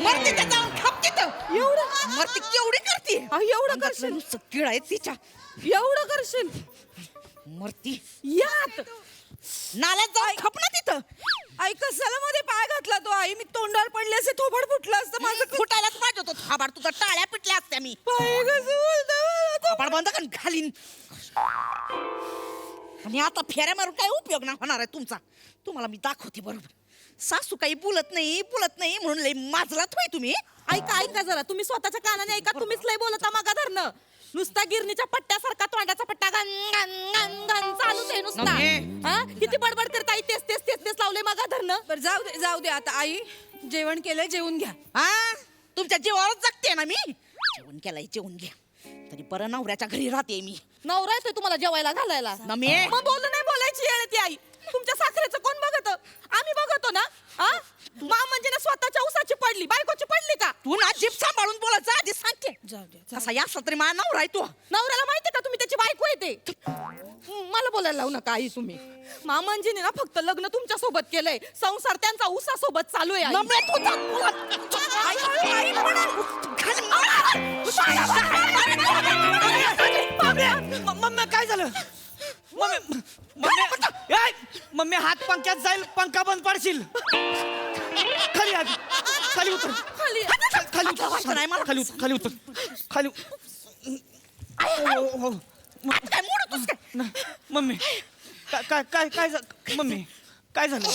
मरते त्याचा खाप तिथं एवढं मरते केवढी करते एवढं करशील किळ आहे तिच्या एवढं करशील मरती यात नाल्यात जाऊन खप ना तिथं. आई कशाला मध्ये पाय घातला तो आई मी तोंडावर पडले असे थोबड फुटलं असतं माझं फुटायलाच पाहिजे होतं थाबाड तुझा टाळ्या पिटल्या असत्या मी पाय कसं बोलतो थाबाड बंद कर घालीन. आणि आता फेऱ्या मारून काय उपयोग नाही होणार आहे तुमचा. तुम्हाला मी दाखवते बरोबर. सासू काही बोलत नाही म्हणून लय माजलात होय तुम्ही. ऐका जरा तुम्ही स्वतःच्या कानाने ऐका तुम्हीच लय बोलता मागा धरणं नुसता गिरणीच्या पट्ट्यासारखा तोंडाचा पट्टा गन गन गन गन चालूच आहे नुसता. हा किती बडबड करता आई तेच लावले मागा धरणं. बरं जाऊ दे आता आई जेवण केलंय जेवून घ्या. हा तुमच्या जीवावरच जगते ना मी. जेवण केलंय जेवून घ्या. तरी बरं नवऱ्याच्या घरी राहते मी. नवरा येतोय तुम्हाला जेवायला घालायला. नमे. मग बोलू नाही बोलायची येळ ती आई. तुमच्या साखरेचं कोण बघत आम्ही बघतो ना. हा मा म्हणजे ना स्वतःच्या उसाची पडली बायकोची पडली का. तू ना जीभ सांभाळून बोलायचं आधी सांगते. जाऊ दे कसा या तरी माझा नवरा आहे तू. नवऱ्याला माहिती का तुम्ही त्याची बायको येते. मला बोलायला लावू नका आई तुम्ही. मामांजीने ना फक्त लग्न तुमच्या सोबत केलंय संसार त्यांचा उसा सोबत चालू आहे. नम्या तुझा मम्मी काय झालं मम्मी हात पंख्यात जाईल पंखा बंद पाडशील. खाली आधी खाली उतर खाली खाली उतर खाली उतर खाली काय मोडतोस काय. मम्मी काय काय काय मम्मी काय झालं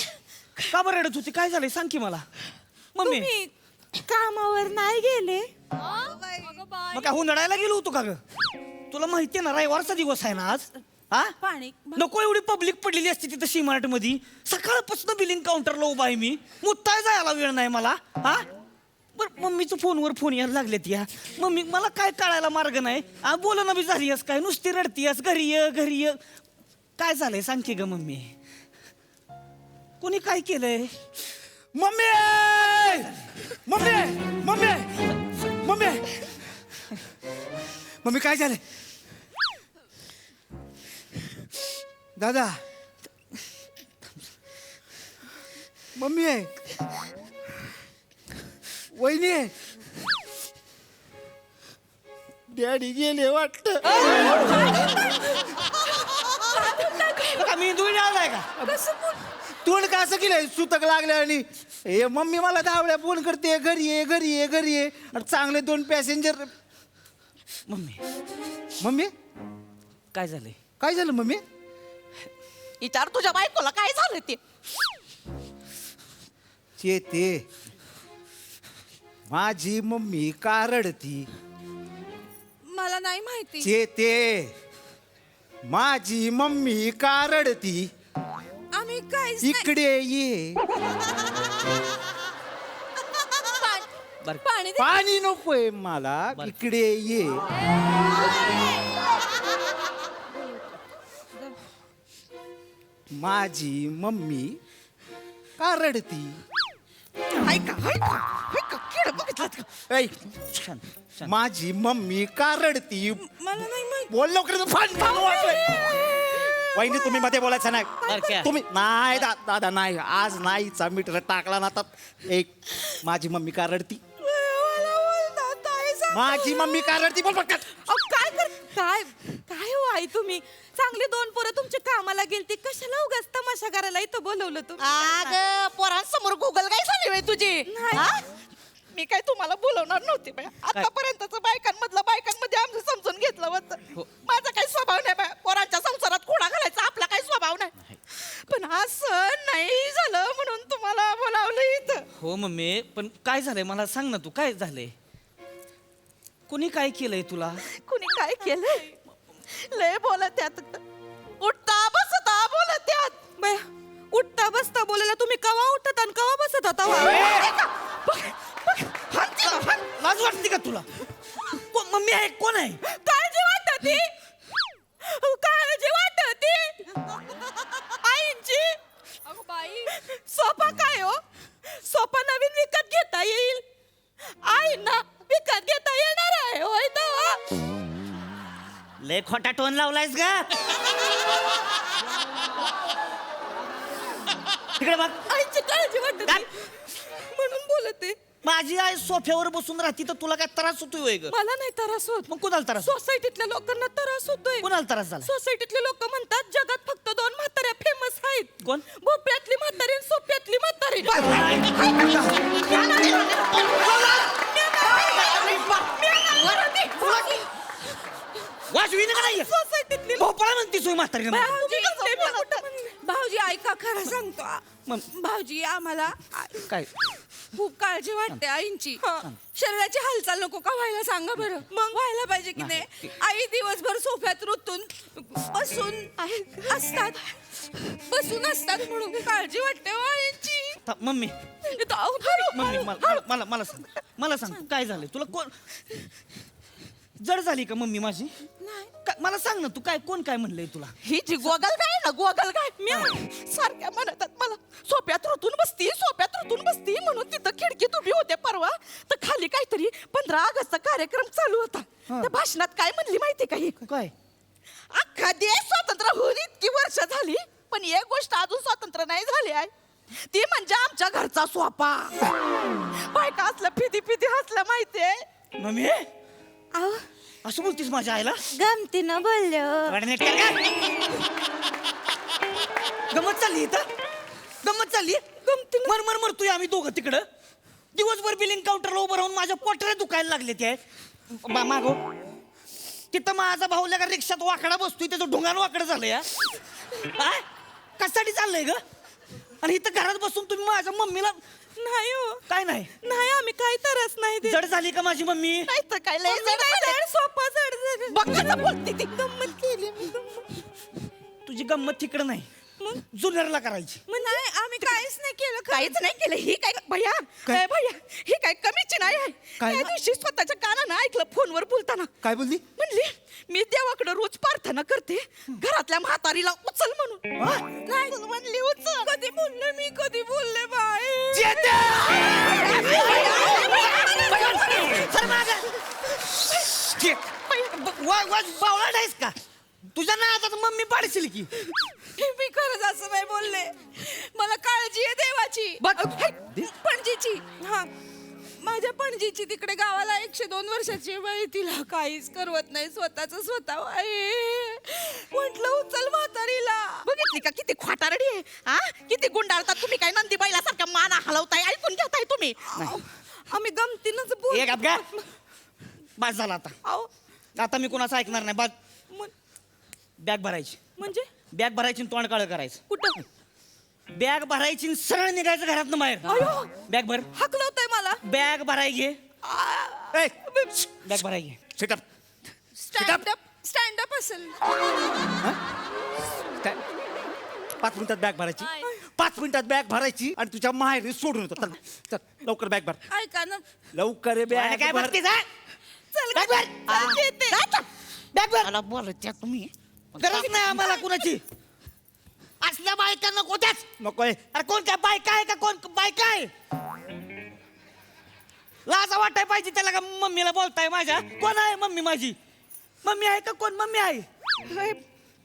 का बरं रडत होती काय झालंय सांग की मला. मम्मी तुम्ही कामावर नाही गेले. मग काय हुंदडायला गेलो होतो का ग. तुला माहितीये ना रविवारचा दिवस आहे ना आज. हा पाणी नको एवढी पब्लिक पडलेली असते तिथं सीमार्ट मध्ये. सकाळपासून बिलिंग काउंटरला उभा आहे मी. मुत्ताय जायला वेळ नाही मला. हा बरं मम्मीचं फोनवर फोन यायला लागलेत या. मम्मी मला काय कळायला मार्ग नाही. बोलणं बी झाली आहेस काय नुसती रडतीयस घरी ये काय झालंय सांग की ग मम्मी. कोणी काय केलंय. Mummy mummy mummy mummy mummy काय झालंय. दादा मम्मी आहे वहिनी आहे डॅडी गेले वाटत. मी दुई आलाय का तोंड का असं केलंय सुतक लागलं आणि हे मम्मी मला धावल्या फोन करते घरी ये आणि चांगले 2 पॅसेंजर. मम्मी मम्मी काय झालंय काय झालं मम्मी. विचार तुझ्या बायकोला काय झालं ते. चेते माझी मम्मी का रडती. मला नाही माहिती. चेते माझी मम्मी का रडती. आम्ही काय इकडे ये पाणी पाणी नकोय मला इकडे ये. माझी मम्मी का रडती. ऐका किड बघितलं ऐ, माझी मम्मी का रडती. मला नाही माहिती. बोल लवकर वहिनी तुम्ही मध्ये बोलायचं नाही. बरक्या. तुम्ही नाही दादा नाही आज नाहीचा मीटर टाकला ना तर एक माझी मम्मी का रडती. माझी मम्मी का रडती बोल पटकन. काय काय हो आई तुम्ही चांगली 2 पोरं तुमच्या कामाला गेलती कशाला उगाच तमाशा करायला इथं बोलवलं तुम्ही. अग पोरांसमोर गुगल काय झाली बाई तुझी. नाही. हा? मी काय तुम्हाला बोलवणार नव्हते बाई. आतापर्यंतच बायकांमध्ये आमचं समजून घेतलं होतं. माझा काही स्वभाव नाही बाई. पोरांच्या संसारात खोडा घालायचा आपला काही स्वभाव नाही. पण असं नाही झालं म्हणून तुम्हाला बोलावलं इथं. हो मम्मी पण काय झालंय मला सांग ना तू काय झालंय. कोणी काय केलंय तुला. कुणी काय केलंय लय बोलत त्यात उठता बसता बोलत त्यात. बया, उठता बसता बोलायला तुम्ही कवा उठत आणि कवा बसत होता लाज वाटते का तुला. मम्मी आहे कोण आहे. काळजी वाटते आईंची. अगं बाई सोफा काय हो सोफा नवीन विकत घेता येईल. आईंना विकत घेता येणार आहे होय तेव्हा. लय खोटा टोन लावलायस ग. तिकडे बघ. आईची काळजी वाटत काय? म्हणून बोलते. माझी आई सोफ्यावर बसून राहती तर तुला काय त्रास होतोय होय ग? मला नाही त्रास होत. मग कुणाला त्रास? सोसायटीतल्या लोकांना त्रास होतोय. कुणाला त्रास झाला? सोसायटीतले लोक म्हणतात जगात फक्त 2 म्हाताऱ्या फेमस आहेत. कोण? भोपळ्यातली म्हातारी आणि सोप्यातली म्हातारी. वाजवी का नाही? सोसायटीतली भोपळा म्हणतीस होय म्हातारी. भाऊजी ऐका खरं सांगतो मग? भाऊजी आम्हाला काय खूप काळजी वाटते आईंची. शरीराची हालचाल नको का व्हायला सांगा बरं. मग व्हायला पाहिजे की नाही. आई दिवसभर सोफ्यात रुतून बसून असतात म्हणून काळजी वाटते हो आईंची. मम्मी मम्मी मला सांग, मला सांग काय झालंय तुला? कोण जड झाली का मम्मी माझी? मला सांग ना तू काय, कोण काय म्हणलंय तुला? ही जी गोगल काय ना गोगल काय मी सारख्या म्हणतात मला सोप्यात ऋतून बसती म्हणून तिथं खिडकीत उभी होते परवा. तर खाली काहीतरी 15 ऑगस्टचा कार्यक्रम चालू होता. त्या भाषणात काय म्हणली माहिती का ही? काय? अख्खा देश स्वतंत्र होऊन इतकी वर्ष झाली पण एक गोष्ट अजून स्वतंत्र नाही झाली आहे. ती म्हणजे आमच्या घरचा सोपा. बायका असल्या फिदी हसल्या माहितीये. मम्मी असं बोलतीस माझ्या आईला? गमतीनं बोललो. गमत चालली इथं, गमत चालली. मर तू आम्ही दोघं तिकडं दिवसभर बिलिंग काउंटरला उभं राहून माझ्या पोटऱ्या दुखायला लागले ते. मागो तिथं माझा भाऊ लगा रिक्षात वाकडा बसतोय, त्याचं ढोंगान वाकडं झालंय. कशासाठी चाललंय ग? आणि इथं घरात बसून तुम्ही माझ्या मम्मीला नाही हो. काय नाही नाही आम्ही काय तरच नाही देत. जड झाली का माझी मम्मी? नाही तर काय लय मम्मी नाही जड, सोपा जड झालं. बघ कसं बोलती ती. गंमत केली मी गंमत. तुझी गंमत तिकडं नाही, मग जुन्नरला करायची. मग नाही आम्ही काहीच नाही केलं. काहीच नाही केलं. ही काय भैया काय? भैया ही काय कमीची नाही आहे. काय? त्या दिवशी स्वतःच्या कानानं ऐकलं फोनवर बोलताना. काय बोलली? म्हणली मी देवाकडे रोज प्रार्थना करते घरातल्या म्हातारीला उचल म्हणून. नाही म्हणली उचल. कधी बोलले मी, कधी बोलले बाई. बावळा आहेस का? तुझ्या ना आता मम्मी पाडशील की. मी खरंच असं नाही बोलले. मला काळजी आहे देवाची. पणजीची. हा माझ्या पणजीची तिकडे गावाला 102 वर्षाची बाई, तिला काहीच करवत नाही स्वतःच स्वतः. म्हटलं उचल म्हातारीला. बघितली का किती खोटारडी आहे. हा किती गुंडाळतात तुम्ही. काय नंदी बैलासारख्या माना हलवताय. ऐकून घेताय तुम्ही. आम्ही गमतीनच बोल. एक अपघात बस झाला आता. आता मी कोणाचं ऐकणार नाही. बस बॅग भरायची, म्हणजे बॅग भरायची आणि तोंड काळं करायचं. कुठं? बॅग भरायची आणि सरळ निघायचं घरात बाहेर. बॅग भर. हकलवतोय मला. बॅग भराय घे. बॅग भराय घे. सिटअप स्टँड अप असेल. 5 मिनिटात बॅग भरायची. 5 मिनिटात बॅग भरायची आणि तुझ्या माहेरी सोडून येतो. चल चल लवकर बॅग भर. ऐका ना. लवकर बॅग काय भर. भरतीस, हा? चल बॅग भर. चल, येते. बॅग भर. मला बोलत्या तुम्ही. गरज नाही आम्हाला कुणाची. असल्या बायकांना कोत्याच नकोय. अरे कोण काय बायका आहे का? कोण बायका आहे? लाजा वाटाय पाहिजे त्याला का मम्मीला बोलताय माझ्या? कोण आहे मम्मी माझी? मम्मी आहे का? कोण मम्मी आहे?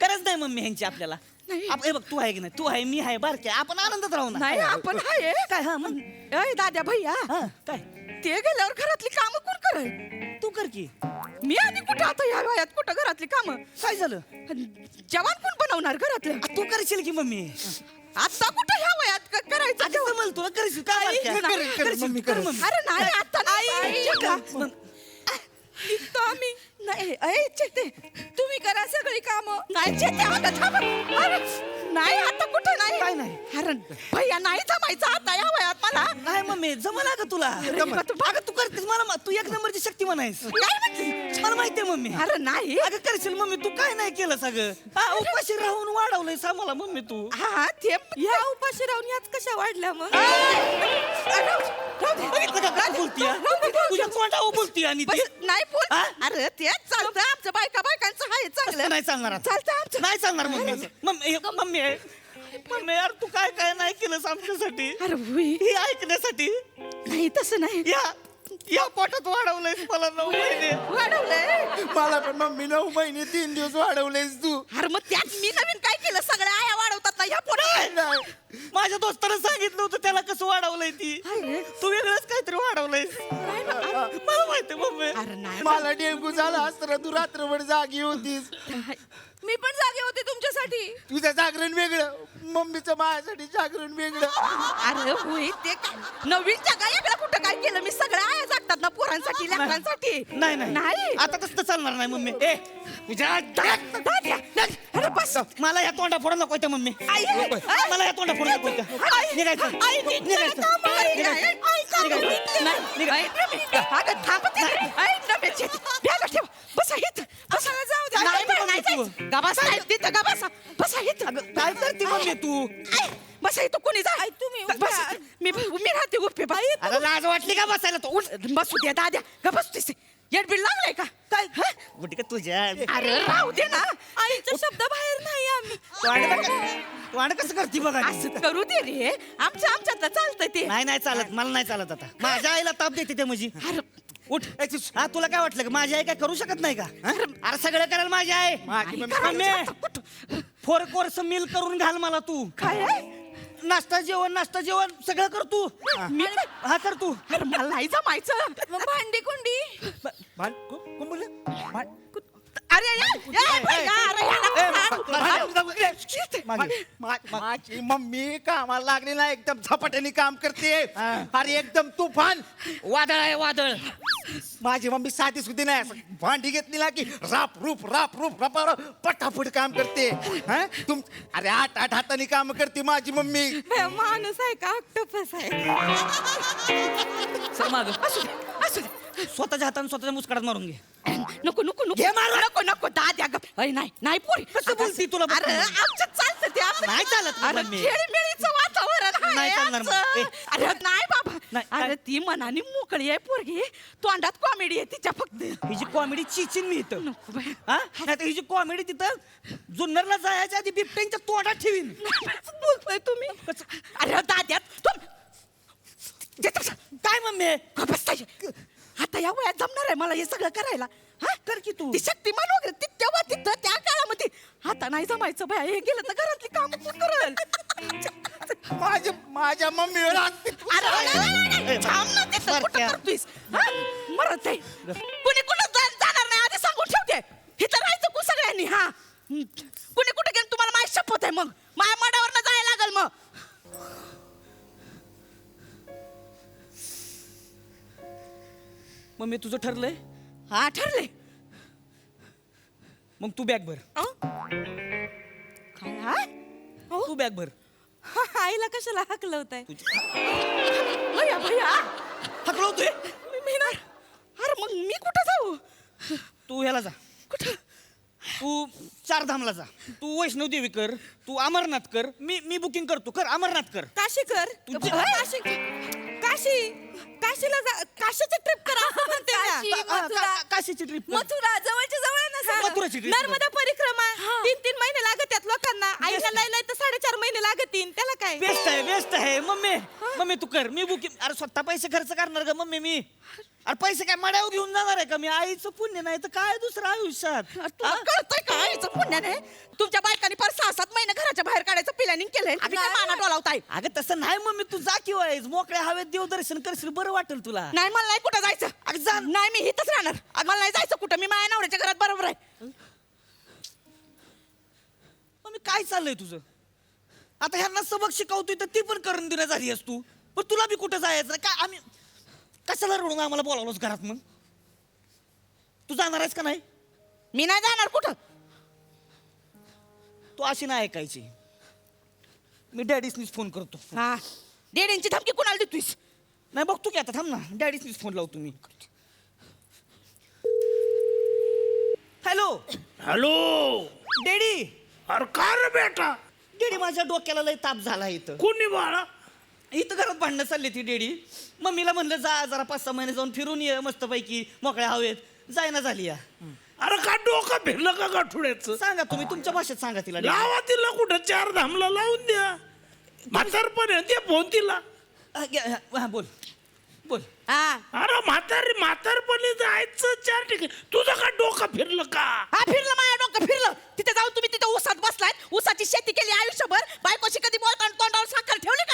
गरज नाही मम्मी ह्यांची आपल्याला. हे बघ तू आहे की नाही, तू आहे, मी आहे, बारके आपण आनंदात राहू ना. नाही आपण आहे. काय? हा मग अय दाद्या भैया काय ते गेल्यावर घरातली कामं कोण करल? तू कर की. मी आधी कुठं आता या वयात कुठं घरातली कामं? काय झालं? जेवण कोण बनवणार घरातलं? तू करशील की मम्मी. आता कुठं ह्या वयात करायचं आता जेवण? जमल तुला करशील का बारक्या? करेल, मम्मी करेल. अरे नाही आता नाही. मग निघतो आम्ही. नाही अय चेते तुम्ही करा सगळी कामं. नाही चेते अगं थांब. अरे नाही आता कुठं नाही. काय नाही? अरे भैया नाही जमायचं आता या वयात मला. नाही मम्मी जमल का तुला? जमल. अगं तू करतेस मला, तू एक नंबरची शक्ती म्हणायस. नाही म्हटली. मला माहितीये मम्मी. अरे नाही. अगं करशील मम्मी, तू काय नाही केलं सगळं. हा उपाशी राहून वाढवलंय सा मला मम्मी तू. हा ते या उपाशी राहून याच कशा वाढल्या मग? बघितलं का काय बोलतीय? तुझ्या तोंडावर बोलतीय आणि ते नाही बोल. हा? अरे तेच चालतं आमचं बायकांचं आहे असं चांगलं. नाही चालणार आता. चालतं आमचं. नाही चालणार मम्मी. मम्मी मम्मी मम्मी यार तू काय काय नाही केलंस आमच्यासाठी, अरे हुई. हे ऐकण्यासाठी. नाही तसं नाही. या पोटात वाढवलंयस मला 9 महिने. वाढवलंय. मला पण मम्मी 9 महिने 3 दिवस वाढवलेस तू. अरे मग त्यात मी नवीन काय केलं? सगळ्या आया वाढवतात ना या पोटात. माझ्या माझ्या दोस्तानं सांगितलं होतं त्याला कसं वाढवलंय ती तू वेगळंच काहीतरी वाढवलंय मला माहिती मम्मी अरे नाही मला डेंगू झाला असताना तू रात्रभर जागी होतीस. मी पण जागे होते तुमच्यासाठी. तुझं जागरण वेगळं, मम्मीचं माझ्यासाठी जागरण वेगळं. अरे होय ते काय नवीन जगा वेगळं कुठं काय केलं मी सगळं आया जागतात ना पोरांसाठी लेकरांसाठी नाही नाही नाही आता तसं चालणार नाही मम्मी ए तुझ्या अरे बस मला या तोंडा फोडा नको त्या मम्मी आई, मला या तोंडा फोडा नको निघायचं निघायचं काय करते मम्मी तू कोणी जा तुम्ही बस मी राहते गुप्पे बाई अरे लाज वाटली का बसायला तू उठ बसू द्या दाद्या ग बसतेस येड बिल लागलाय का काय उठ का तुझ्या अरे राहू दे ना आईचा शब्द बाहेर नाही आम्ही. तोंड कसं करते बघा असं करू दे रे आमच्यातलं चालतंय ते नाही नाही चालत मला नाही चालत आता माझ्या आईला ताप देते ते म्हणजे उठ हा तुला काय वाटलं का माझी आई काय करू शकत नाही का हा? अरे सगळं करायला माझी आई मम्मी फोर कोर्स मिल करून घाल मला तू काय आहे? नाश्ता जेवण सगळं कर तू मी हा कर तू अरे मला नाही जमायचं मग भांडी कुंडी. कोण बोललं? अरे माझी मम्मी कामाला लागली ना एकदम झपाट्याने काम करते. अरे एकदम तुफान वादळ आहे वादळ माझी मम्मी साधी सुधी नाही असं भांडी घेतली ना की राप रूप पटापट काम करते. हं? अरे 8 हाताने काम करते माझी मम्मी. माणूस आहे का ऑक्टोपस आहे. सर माग असू दे स्वतःच्या हाताने स्वतःच्या मुस्कडात मारून घे नको घे मारून. नको दाद्या ग नाही पोरी कसं बोलती तुला बघ. अरे आमच्यात चालतं ते आमचं. नाही चालत अरे मम्मी. खेळीमेळीचं वातावरण आहे नाही चालणार आमचं. मग. ए. अरे नाही बाबा नाही, अरे काय? ती मनाने मोकळी आहे पोरगी तोंडात कॉमेडी आहे तिच्या फक्त हिची कॉमेडी चिचिन मी इथं नको बाई. हा नाही तर हिची कॉमेडी तिथं जुन्नरला जायच्या आधी बिबट्यांच्या तोंडात ठेवीन बोलतोय तुम्ही अरे दाद्यात काय मम्मी आता या वयात जमणार आहे मला हे सगळं करायला हा कर की तू ती शक्तिमान वगैरे ती तेव्हा तिथं त्या काळामध्ये आता नाही जमायचं बाया हे गेलं तर घरातली काम कोण करल माझ्या मम्मीवर अरे थांब ना ते तर कुठं करतोयस हा? मरत आहे कुणी कुठं जाणार नाही आधी सांगून ठेवते इथं राहायचं कु सगळ्यांनी हा कुणी कुठे गेलं तुम्हाला माझी शपथ आहे मग माझ्या मडावर जायला लागल मग मम्मी तुझं ठरलंय हा ठरले मग तू बॅग भर काय हा? तू बॅग भर आईला कशाला हकलवताय. भैया भैया हकलवतोय मी ना अरे मग मी कुठं जाऊ तू ह्याला जा कुठं तू चारधामला जा तू वैष्णव देवी कर तू अमरनाथ कर मी बुकिंग करतो कर अमरनाथ कर काशी कर. काशी काशीला काशीची ट्रिप करा असं म्हणते मी. काशीची ट्रिप मथुरा जवळच्या जवळ आहे ना सर. मथुराची trip. नर्मदा परिक्रमा 3-3 महिने लागतात लोकांना. आईला लय तर 4.5 महिने लागतील त्याला काय. बेस्ट आहे मम्मी तू कर मी बुकिंग अरे स्वतः पैसे खर्च करणार का मम्मी मी अरे पैसे काय मड्यावर घेऊन जाणार आहे का मी आईचं पुण्य नाही तर काय दुसरं आयुष्यात तुला कळतंय का आईचं पुण्याने तुमच्या बायकांनी पर 6-7 महिने घराच्या बाहेर काढायचं प्लॅनिंग केलंय आणि काय माना डोलावताय अगं तसं नाही मम्मी तू जा किंवा मोकळ्या हवेत देवदर्शन करशील बरं वाटेल तुला नाही मला नाही कुठं जायचं अगं जा नाही मी इथंच राहणार मला नाही जायचं कुठं मी माझ्या नवऱ्याच्या घरात बरोबर आहे मम्मी काय चाललंय तुझं आता ह्यांना सबक शिकवतोय तर ती पण करून देण्यात झाली आहेस तू पण तुला बी कुठं जायचं काय आम्ही कशाला रडून आम्हाला बोलावलंच घरात मग तू जाणार आहेस का नाही मी नाही जाणार कुठं तू अशी नाही ऐकायची मी डॅडीसनीच फोन करतो हा डेडींची धमकी कुणाला देतोयस नाही बघतो की आता थांब ना डॅडीसनीच फोन लावतो मी हॅलो हॅलो डॅडी अरे का रे बेटा डॅडी माझ्या डोक्याला लय ताप झाला इथं कोणी बाळा इथं घरात भांडणं चालली ती डॅडी मम्मीला म्हणलं जा जरा 5-6 महिने जाऊन फिरून ये मस्तपैकी मोकळ्या हवेत जायना झाली या अरे का डोकं फिरलं का गाठोड्याचं सांगा तुम्ही तुमच्या भाषेत सांगा तिला daddy. लावा तिला कुठं 4 धामला लावून द्या म्हातारपण आहे ते फोन तिला हा, बोल हा अरे म्हातारपणी जायचं 4 ठिकाणी तुझं का डोकं फिरलं का हा फिरलं माझ्या डोकं फिरलं तिथे जाऊन तुम्ही तिथे ऊसात बसलाय ऊसाची शेती केली आयुष्यभर बायकोशी कधी बोलताना तोंडावर साखर ठेवली का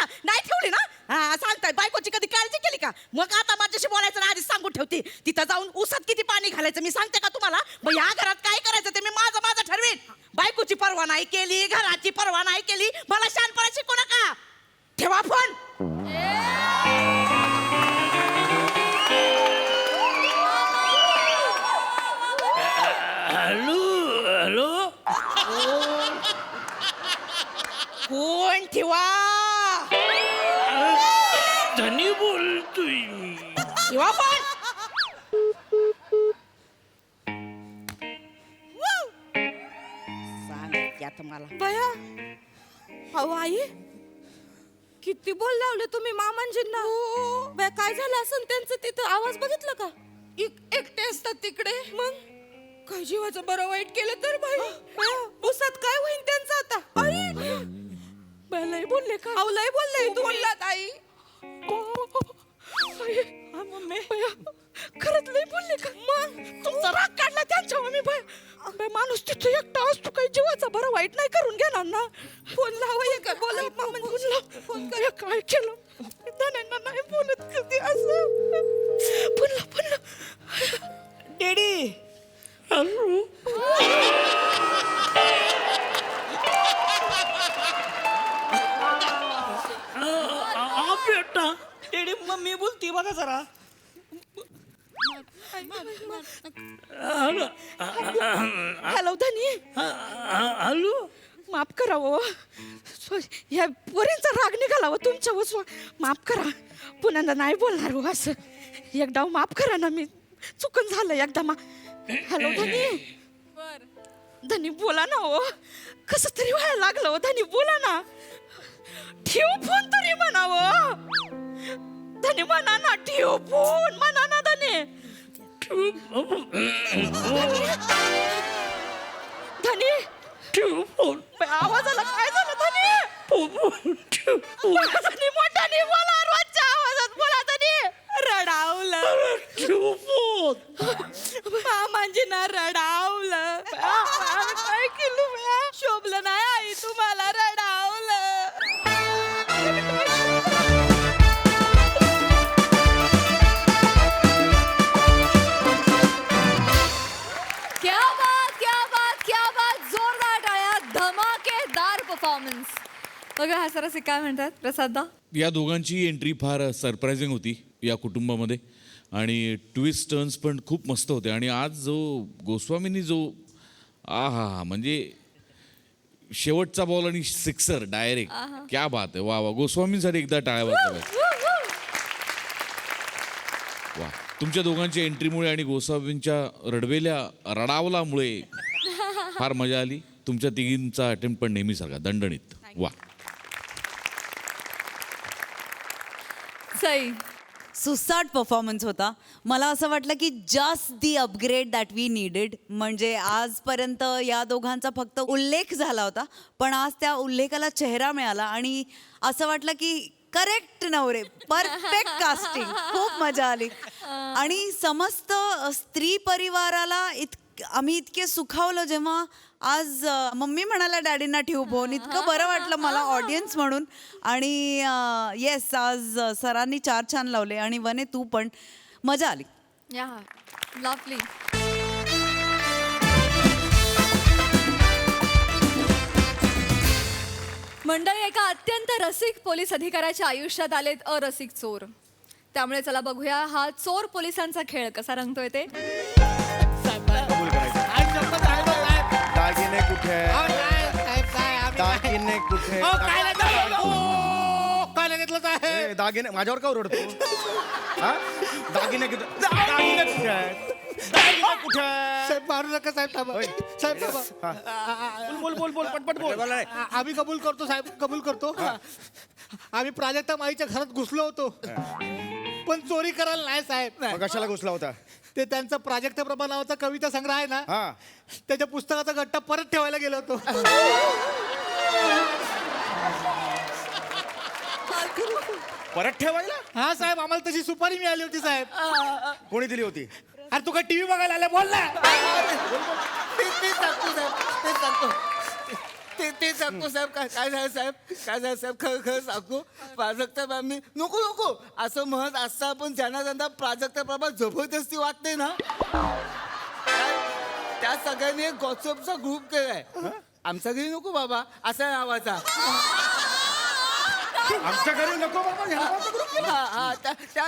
मग आता माझ्याशी बोलायचं ना आधीच सांगून ठेवते. तिथं जाऊन उसात किती पाणी घालायचं मी सांगते का तुम्हाला? मग या घरात काय करायचं ते मी माझं ठरवेन. बायकोची पर्वा नाही केली, घराची पर्वा नाही केली, मला शानपणा शिकू नका. ठेवा फोन. हॅलो फोन ठेवा. धनी बोलतोय मी. ठेवा फोन. सांगते आता मला. बया अहो आई किती बोल लावले तुम्ही मामांजींना. बया काय झालं असं त्यांचं तिथं आवाज बघितलं का? एकटे असतात तिकडे. मग काय जीवाचं बरं वाईट केलं तर बाई उसात काय होईन त्यांचं आता? आई लय बोलले का? अहो लय बोलले. तू बोललात आई. मम्मी खरंच लय बोलले का? मग तुमचा राग काढला त्यांच्यावर मी. बाय माणूस तिथे एकटा असतो काही जीवाचा बरं वाईट नाही करून घेणार ना. फोन लावा का? बोला फोन कर. काय केलं धन्यांना नाही बोलत कधी असं. पुन्हा डेडी हॅलो बेटा. डेडी मम्मी बोलती बघा जरा. हॅलो धनी. हॅलो माफ करा हो. ह्या पोरींचा राग निघाला हो तुमच्यावर. माफ करा. पुन्हा नाही बोलणार हो असं. एकदा माफ करा ना. मी चुकून झालं एकदा. हॅलो धनी. धनी बोला ना हो. कसं तरी व्हायला लागलं हो धनी. बोला ना. ठेव फोन तरी म्हणावं. धनी म्हणा ना. ठेव फोन म्हणा ना धनी. धनी ठेव फोन. आवाजाला काय झालं धनी? धनी मोठ्याने बोला. रोजच्या आवाजात बोला धनी. रडावलं. ठेव फोन. मामांजींना रडावलं. काय केलं बया? शोभलं नाही आई तुम्हाला. रडावलं. क्या बात जोरदार टाळ्या. धमाकेदार परफॉर्मन्स. बघा हा सर असे काय म्हणतात प्रसाददा. या दोघांची एंट्री फार सरप्रायझिंग होती या कुटुंबामध्ये आणि ट्विस्ट टर्न्स पण खूप मस्त होते. आणि आज जो गोस्वामींनी जो हा म्हणजे शेवटचा बॉल आणि सिक्सर डायरेक्ट. क्या बात आहे. वा वा. गोस्वामींसाठी एकदा टाळ्या वाजवा. वा. तुमच्या दोघांच्या एंट्रीमुळे आणि गोस्वामींच्या रडावलामुळे फार मजा आली. तुमच्या तिघींचा अटेम्प्ट पण नेहमीसारखा दणदणीत. वा. सई सुसाट परफॉर्मन्स होता. मला असं वाटलं की just the upgrade that we needed. म्हणजे आजपर्यंत या दोघांचा फक्त उल्लेख झाला होता, पण आज त्या उल्लेखाला चेहरा मिळाला आणि असं वाटलं की करेक्ट नवरे, परफेक्ट कास्टिंग. खूप मजा आली आणि समस्त स्त्री परिवाराला आम्ही इतके सुखावलं जेव्हा आज मम्मी म्हणाला डॅडींना ठेवू फोन. इतकं बरं वाटलं मला ऑडियन्स म्हणून. आणि येस आज सरांनी 4 छान लावले आणि वने तू पण. मजा आली. या लवली. मंडळी एका अत्यंत रसिक पोलीस अधिकाऱ्याच्या आयुष्यात आलेत अरसिक चोर. त्यामुळे चला बघूया हा चोर पोलिसांचा खेळ कसा रंगतोय ते. दागिने कुठे? दागिने कुठे? काय घेतलं काय? दागिने माझ्यावर का ओरडतो? हा? दागिने कुठे? दागिने कुठे आहेत? दागिने कुठे आहेत? साहेब मारू नका साहेब. थांबा होय. साहेब थांबा. बोल बोल बोल पटपट बोल. आम्ही कबूल करतो साहेब, कबूल करतो. आम्ही प्राजक्ता माईच्या घरात घुसलो होतो, पण चोरी करायला नाही साहेब. मग कशाला घुसला होता? ते त्यांचा प्राजक्ता प्रभा नावाचा कविता संग्रह आहे ना, हा. त्याच्या पुस्तकाचा गट्टा परत ठेवायला गेलो होतो. परत ठेवायला? हा साहेब, आम्हाला तशी सुपारी मिळाली होती साहेब. कोणी दिली होती? अरे तू काय टीव्ही बघायला आला? बोल ना. तेच सांगतो साहेब, तेच सांगतो. ते सांगतो साहेब काय झालं साहेब काय झालं साहेब खरं सांगतो प्राजक्ता मॅमनी नको असं म्हणत असता पण ज्यांना प्राजक्ता बाबा जबरदस्ती वाटते ना त्या सगळ्यांनी एक गॉसिपचा ग्रुप केलाय आमच्या घरी नको बाबा असा नावाचा आमच्या घरी नको बाबा ह्या नावाचा group केला. हा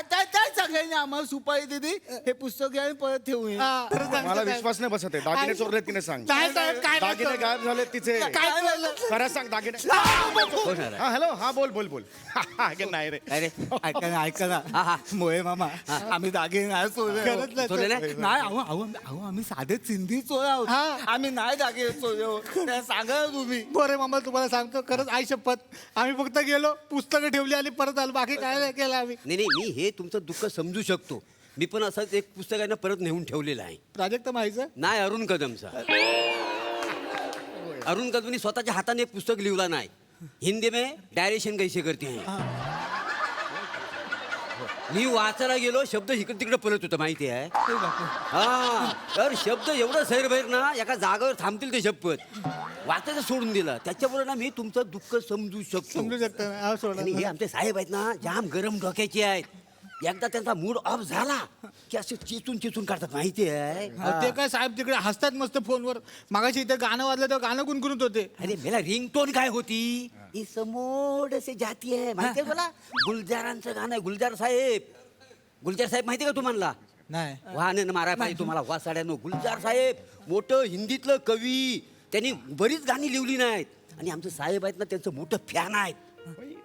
त्या सगळ्यांनी आम्हाला सुपारी दिली हे पुस्तक घ्या आणि परत ठेवून ये. मला विश्वास नाही बसत आहे दागिने चोरले तिने सांग नाही साहेब काय नाही दागिने गायब झाले तिचे काय झालं? खरं सांग दागिने हा हॅलो हा बोल अगं नाही रे अरे ऐका ना मोये मामा आम्ही दागिने नाही चोरले नाही अहो आम्ही साधे सिंधी चोर आहोत आम्ही नाही दागिने चोरले सांगा तुम्ही बोरे मामा तुम्हाला सांगतो खरंच आई शपथ आम्ही फक्त गेलो पुस्तकं ठेवली आणि परत आलो बाकी काय नाही केलं आम्ही नाही मी हे तुमचं दुःख समजू शकतो मी पण असंच एक पुस्तकानं परत नेऊन ठेवलेलं आहे प्राजक्त माहिती नाही अरुण कदमचा अरुण कदमनी स्वतःच्या हाताने एक पुस्तक लिहिला नाही हिंदी में डायरेक्शन कैसे करते हैं मी वाचायला गेलो शब्द इकडे तिकडे पळत होतं माहिती आहे हा तर शब्द एवढं सैरभैर ना एका जागेवर थांबतील ते शपथ वाचायचं सोडून दिलं त्याच्यामुळे ना मी तुमचं दुःख समजू समजू शकतो हा, सोडा. आणि हे आमचे साहेब आहेत ना जाम गरम डोक्याचे आहेत एकदा त्यांचा मूड ऑफ झाला की असे चिचून काढतात माहिती आहे ते काय साहेब तिकडे हसतात मस्त फोनवर मागाशी इथे गाणं वाजलं तेव्हा गाणं गुणगुणत होते अरे मेला रिंगटोन काय होती ही समोर से जाती आहे माहिती आहे तुला गुलजारांचं गाणं आहे गुलजार साहेब माहिती का तुम्हाला नाही वाहन मारा पाहिजे तुम्हाला वासाड्यानो गुलजार साहेब मोठं हिंदीतलं कवी त्यांनी बरीच गाणी लिहिली नाहीत आणि आमचे साहेब आहेत ना त्यांचं मोठं फॅन आहेत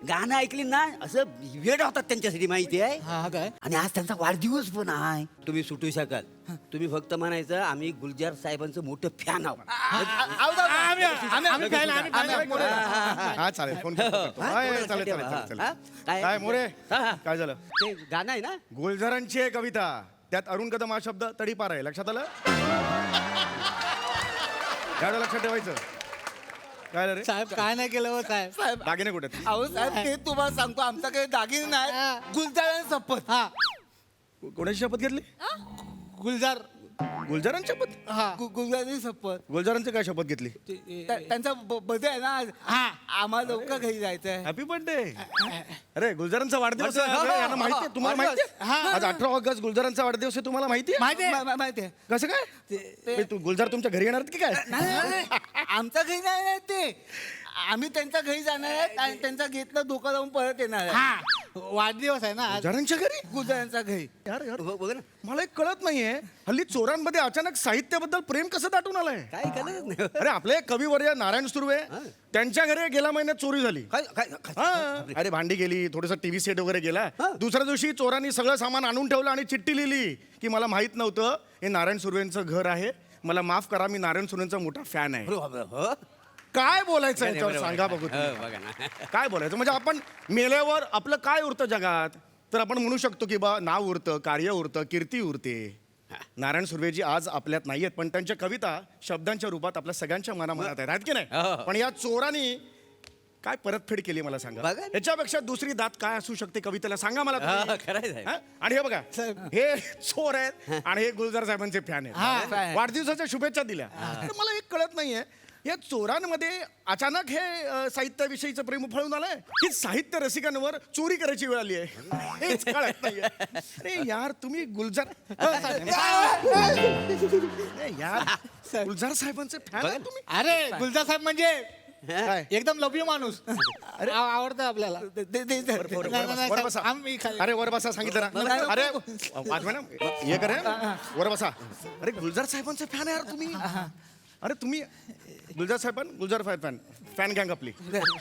गाणं ऐकली ना असं वेळ होतात त्यांच्यासाठी माहिती आहे हा काय आणि आज त्यांचा वाढदिवस पण आहे तुम्ही सुटू शकाल तुम्ही फक्त म्हणायचं आम्ही गुलजार साहेबांचं मोठं फॅन आहोत आम्ही हा चालेल फोन करतो चालेल काय मोरे काय झालं ते गाणं आहे ना गुलजारांची आहे कविता त्यात अरुण कदम हा शब्द तडीपार आहे लक्षात आलं एवढं लक्षात ठेवायचं काय रे साहेब काय नाही केलं हो साहेब साहेब दागिने कुठे आहेत? अहो साहेब ते तुम्हाला सांगतो आमच्याकडे दागिने नाही गुलजारांची शपथ हा कोणाची शपथ घेतली गुलजार गुलजारांची शपथ हा गुलजारांची शपथ गुलजारांची काय शपथ घेतली त्यांचा बर्थडे आहे ना आज आम्हाला लवकर घरी जायचं आहे हॅपी बर्थडे अरे गुलजारांचा वाढदिवस आहे अरे, यांना माहिती आहे तुम्हाला माहिती आहे आज 18 ऑगस्ट गुलजारांचा वाढदिवस आहे तुम्हाला माहिती आहे माहिती आहे कसं काय तू गुलजार तुमच्या घरी येणार आहेत की काय नाही, आमच्या घरी नाही ते आम्ही त्यांच्या घरी जाणार आहे आणि त्यांचा घेतला धोका लावून परत येणार आहे वाढदिवस आहे ना आज. गुलजारांच्या घरी गुलजारांच्या घरी यार बघ ना मला एक कळत नाहीये हल्ली चोरांमध्ये अचानक साहित्याबद्दल प्रेम कसं दाटून आलंय काय कळत नाही अरे आपले कविवर्य नारायण सुर्वे त्यांच्या घरी गेल्या महिन्यात चोरी झाली हा. अरे भांडी गेली थोडस टीव्ही सेट वगैरे गेला दुसऱ्या दिवशी चोरांनी सगळं सामान आणून ठेवलं आणि चिठ्ठी लिहिली की मला माहित नव्हतं हे नारायण सुर्वेंचं घर आहे मला माफ करा मी नारायण सुर्वेंचा मोठा फॅन आहे काय बोलायचं याच्यावर सांगा बघू तुम्ही. बघा ना काय बोलायचं म्हणजे आपण मेल्यावर आपलं काय उरतं जगात तर आपण म्हणू शकतो की बा नाव उरतं कार्य उरतं कीर्ती उरते नारायण सुर्वेजी आज आपल्यात नाहीयेत पण त्यांच्या कविता शब्दांच्या रूपात आपल्या सगळ्यांच्या मनामनात आहेत की नाही पण या चोरांनी काय परतफेड केली मला सांगा बघा. याच्यापेक्षा दुसरी दात काय असू शकते कवितेला सांगा मला तुम्ही. खरंय साहेब. हा? आणि हे बघा हे चोर आहेत आणि हे गुलजार साहेबांचे फॅन आहेत वाढदिवसाच्या शुभेच्छा दिल्या तर मला एक कळत नाहीये या चोरांमध्ये अचानक हे साहित्याविषयीचं प्रेम उफाळून आलंय की साहित्य रसिकांवर चोरी करायची वेळ आली आहे हेच कळत नाहीये अरे यार तुम्ही गुलजार यार गुलजार साहेबांचे फॅन आहे तुम्ही अरे गुलजार साहेब म्हणजे काय एकदम लभ्य माणूस अरे आवडतं आपल्याला वर बसा. अरे वर बसा सांगितलं ना अरे मॅडम हे करे वर बसा अरे गुलजार साहेबांचे फॅन आहे यार तुम्ही अरे तुम्ही गुलजार साहेब फॅन गँग आपली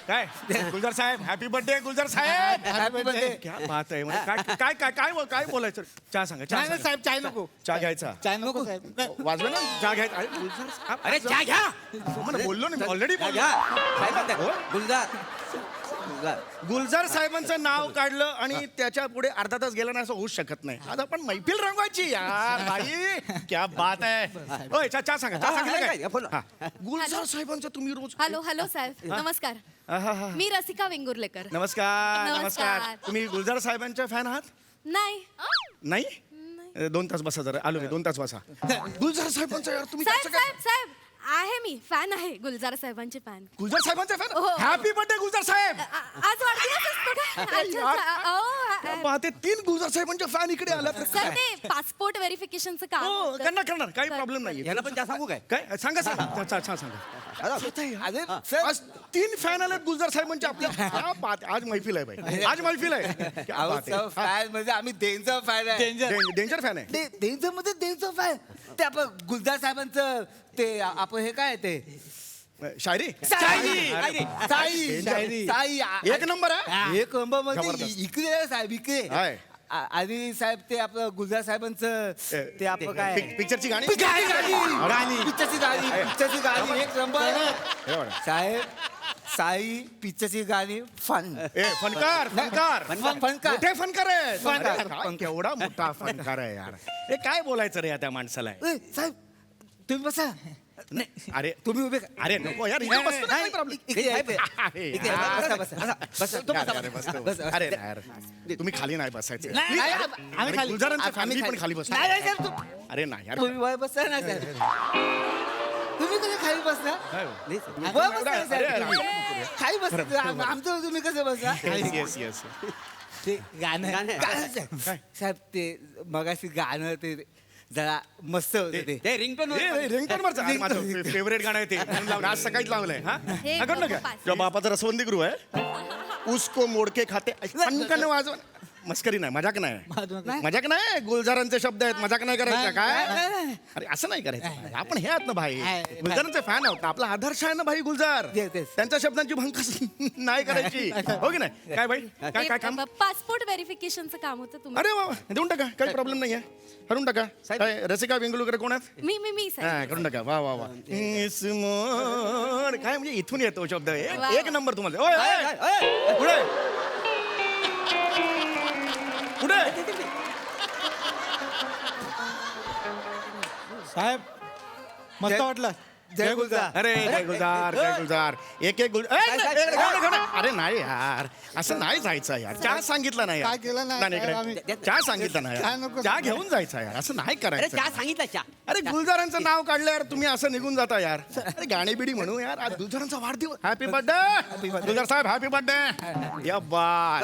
काय गुलजार साहेब हॅपी बर्थडे गुलजार साहेब हॅपी बर्थडे क्या बात आहे म्हणजे काय काय काय काय काय बोलायचं चहा सांगा नाही चहा साहेब चाय नको चहा घ्यायचा चाय नको साहेब वाजवे ना चहा घ्यायचा अरे गुलजार साहेब, अरे चहा घ्या मला बोललो ना ऑलरेडी बोललो घ्या काय म्हणताय? हो? गुलजार गुलजार साहेबांचं नाव काढलं आणि त्याच्या पुढे अर्धा तास गेला ना असं होऊच शकत नाही आज आपण मैफिल रंगवायची यार बाई क्या बात आहे ओय चहा सांगा चहा सांगितलं काय? हा. गुलजार साहेबांचं तुम्ही रोज हॅलो साहेब नमस्कार आहाहा. मी रसिका वेंगुर्लेकर नमस्कार नमस्कार. नमस्कार तुम्ही गुलजार साहेबांच्या फॅन आहात नाही नाही 2 तास बसा जरा आलो मी 2 तास बसा गुलजार साहेबांचं यार तुम्ही साहेब कसं काय साहेब साहेब आहे मी फॅन आहे गुलजार साहेबांचे फॅन गुलजार साहेबांचा फॅन हो. हॅपी बर्थडे गुलजार साहेब आज वाढदिवस असतो का अच्छा, अच्छा. अहो, पाहते 3 गुलजार साहेबांच्या फॅन इकडे आला सर ते पासपोर्ट व्हेरिफिकेशनचं काम हो होतं. करणार काही प्रॉब्लेम नाही याला पण त्या सांगू काय काय सांगा सांगा अरे आज 3 फॅन आलेत गुलजार साहेबांच्या आपल्या क्या बात आहे. आज मैफिल आहे भाई आज मैफिल आहे क्या बात आहे. फॅन म्हणजे आम्ही डेंजर फॅन आहे डेंजर फॅन आहे डेंजर मध्ये डेंजर फॅन ते आपण गुलजार साहेबांचं ते आपण हे काय ते शायरी साई एक नंबर आहे एक नंबर म्हणजे जबरदस्त. इकडे आहे साहेब इकडे आहे. आणि साहेब ते आपलं गुलजार साहेबांचं ते आपलं काय पिक्चरची गाणी पिक्चरची गाणी एक नंबर हे बघा. साहेब साई पिक्चरची गाणी फन फनकार फनकार. मोठे फनकार आहे फनकार. अरे, काय केवढा मोठा फनकार आहे यार हे काय बोलायचं रे या त्या माणसाला साहेब तुम्ही बसा अरे तुम्ही उभे अरे नको यार इथे बसतो ना, काही problem. अरे यार. अरे यार तुम्ही खाली नाही बसायचं आम्ही खाली गुलजारांच्या family पण खाली बसतो नाही साहेब अरे नाही यार तुम्ही वर बसा ना साहेब तुम्ही कसे खाली बसता वर बसा ना साहेब अरे, तुम्ही. खाली बसता आमचं तुम्ही कसं बसा येस ते गाणं काय? साहेब ते मगाशी गाणं ते जरा मस्त होते ते ते रिंगटोन रिंगटोन वरचं माझं फेवरेट गाणं आहे ते म्हणून लावलं. आज सकाळीच लावलंय हा हे करू नका पास. तुझ्या बापाचं रसवंदी गृह आहे उसको मोडके खाते फनकन वाजव मस्करी नाही मजाक नाही गुलजारांचे शब्द आहेत मजाक नाही करायचं काय अरे असं नाही करायचं आपण हे आहात ना भाई गुलजारांचे फॅन आहोत ना. आपला आदर्श आहे ना भाई गुलजार तेच. त्यांच्या शब्दांची भंकस नाही करायची हो की नाही काय भाई काय काम पासपोर्ट व्हेरिफिकेशनचं काम होतं तुम्ही अरे वा देऊन टाका काही प्रॉब्लेम नाहीये करून टाका काय रसिका वेंगुलकर कोण आहेत मी हा करून टाका वा वा वा काय म्हणजे इथून येतो शब्द एक नंबर तुम्हाला ओय, ओय, पुढे पुढे साहेब मस्त वाटलं जय गुलजार अरे जय गुलजार एक अरे नाही यार असं नाही जायचं यार चहा सांगितलं नाही यार. काय केलं नाही, नाही, इकडे. आम्ही- चहा सांगितलं नाही चहा यार. नको चहा घेऊन जायचं यार असं नाही अरे करायचं चहा सांगितला चहा अरे गुलजारांचं नाव काढलं यार तुम्ही असं निघून जाता यार अरे गाणी बिडी म्हणू यार आज गुलजारांचा वाढदिवस हॅपी बर्थडे गुलजार साहेब हॅपी बर्थडे या बात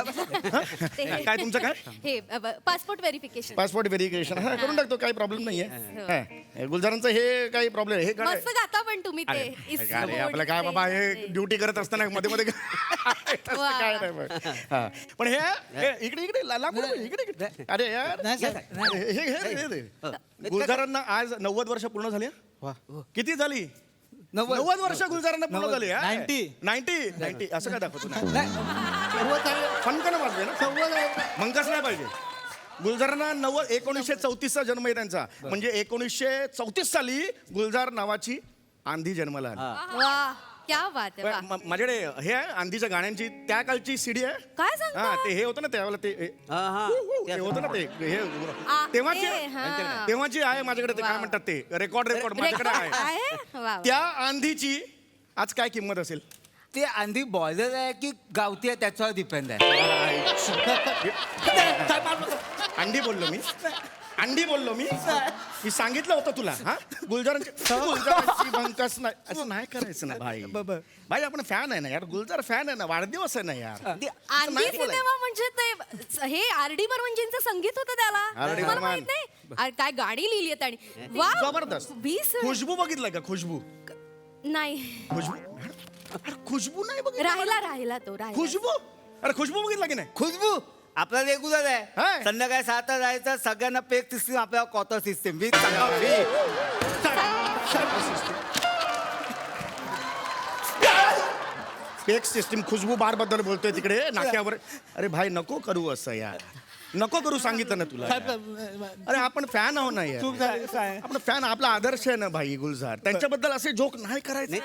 काय तुमचं काय हे पासपोर्ट व्हेरिफिकेशन पासपोर्ट व्हेरिफिकेशन हा करून टाकतो काही प्रॉब्लेम नाहीये हा. गुलजारांचं हे काही प्रॉब्लेम हे काय मस्त गाता पण तुम्ही ते अरे आपलं काय बाबा हे ड्युटी करत असताना मध्ये मध्ये तसं काय नाही बघ. हा. पण हे इकडे इकडे लागू नको, इकडे अरे यार हे गुलजारांना आज 90 वर्ष पूर्ण झाली हा? किती झाली 90 वर्ष गुलजारांना पूर्ण झाली 90 असं काय दाखवतो फनकन वाजले ना मंकस नाही पाहिजे गुलजारांना 1934चा जन्म आहे त्यांचा म्हणजे 1934 साली गुलजार नावाची आंधी जन्माला आली वा क्या बात आहे वा. माझ्याकडे हे आहे आंधीच्या गाण्यांची त्या कालची सीडी आहे काय सांगता? हा ते हे होतं ना त्यावेळेला ते ते होतं ना ते हे तेव्हाची ते, हा. तेव्हाची आहे माझ्याकडे ते काय म्हणतात ते रेकॉर्ड माझ्याकडे आहे वा. त्या आंधीची आज काय किंमत असेल ते आंधी बॉयलर आहे की गावठी आहे त्याच्यावर डिपेंड आहे अंडी बोललो मी सांगितलं होतं तुला हा गुलजारांची भंकस नाही असं नाही करायचं ना भाई भाई आपण फॅन आहे ना यार गुलजार फॅन आहे ना वाढदिवस आहे ना यार असं आंधी नाही बोलायचं. सिनेमा म्हणजे ते हे आर डी बर्मनजींचं संगीत होतं त्याला R.D. तुम्हाला बर्मन. माहित नाही काय गाडी लिहिली आहे त्याने वा जबरदस्त 20 खुशबू बघितलं का खुशबू नाही अरे खुशबू नाही बघितलं राहिला तो राहिला खुशबू अरे खुशबू बघितला की नाही खुशबू आपला रेग्युलर हाय. आहे संध्याकाळी 7 जायचं सगळ्यांना पेक सिस्टीम आपल्याला quarter system peg system Khushboo bar बद्दल बोलतोय तिकडे नाक्यावर अरे भाई नको करू असं यार नको करू सांगितलं ना तुला यार. अरे आपण फॅन आहो ना यार आपण फॅन आपला आदर्श आहे ना भाई गुलजार त्यांच्याबद्दल असे जोक नाही करायचे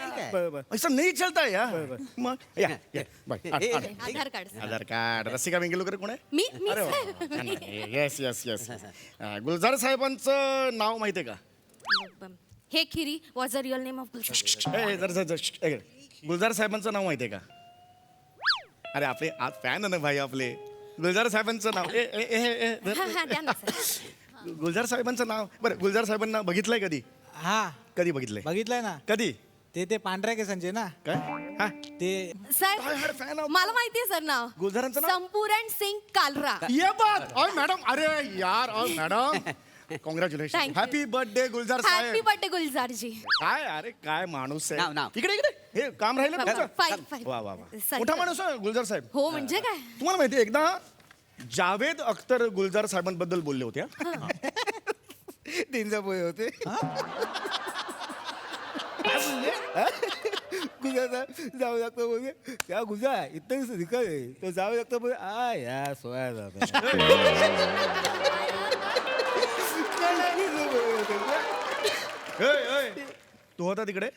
असं नाही चलता यार मग या बाय आधार कार्ड आधार कार्ड रसिका वेंगुलकर कोण आहे मी अरे येस येस येस गुलजार साहेबांचं नाव माहितीये का हे खिरी was a real name of Gulzar साहेबांचं नाव माहितीये का अरे आपले आज फॅन आहे ना भाई आपले गुलजार साहेबांचं नाव गुलजार साहेबांचं नाव बरं गुलजार साहेबांना बघितलंय कधी हा कधी बघितलंय? बघितलंय ना कधी? ते पांढऱ्या केसांचे ना काय? हा? ते काय यार, fan आहोत. मला माहितीये सर नाव गुलजारांचं नाव? संपूर्ण सिंग कालरा. ये बात. अय मॅडम, अरे यार, madam congratulation. Thank you. Happy birthday Gulzar happy साहेब. बर्थडे गुलजारजी. काय अरे काय माणूस नाव, आहे. नाव. इकडे इकडे हे काम राहिलं तुमचं? फाईल. वा वा वा. Sorry, मोठा sir. माणूस आहे गुलजार साहेब. हो म्हणजे काय? तुम्हाला माहिती एकदा जावेद अख्तर गुलजार साहेबांबद्दल बोलले होते हा? तीनचा पोहे होते गुजा जाऊ लागतं बोले त्या गुजा इथं दिकत आहे तर जाऊ लागतं बोले आ या सोया तू होता तिकडे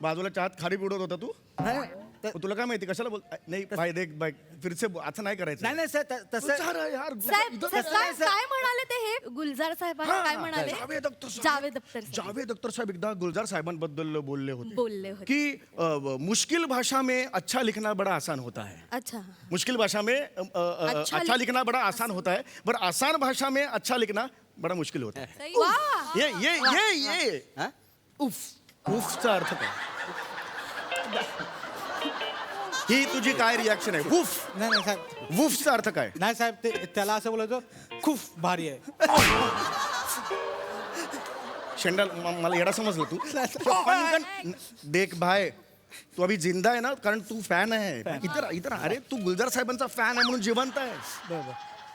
बाजूला चहात खारी पिडत होता तू? मग तुला काय माहिती कशाला बोल नाही भाई देख भाई फिरसे असं नाही करायचं. नाही नाही सर तसं गुलजार आहे यार, साहेब इथं- सर, काय म्हणाले ते हे गुलजार साहेब काय म्हणाले? जावेद अख्तर साहेब. जावेद अख्तर साहेब. जावेद अख्तर साहेब एकदा गुलजार साहेबांबद्दल बोलले बोलले होते. कि मुश्किल भाषा में अच्छा लिखना बड़ा आसान होता है. अच्छा. मुश्किल भाषा में अच्छा लिखना बड़ा आसान होता है, पर आसान भाषा में अच्छा लिखना बड़ा मुश्किल होता है. वा. ये उफचा अर्थ काय? ही तुझी काय रिॲक्शन आहे? वूफ. नाही साहेब, वूफचा अर्थ काय? नाही साहेब ते त्याला असं बोलायचं खूप भारी आहे. शेंडा मला येडा समजलं तू. देख भाई तू अभी जिंदा आहे ना कारण तू फॅन आहे. इतर अरे तू गुलजार साहेबांचा फॅन आहे म्हणून जिवंत आहे.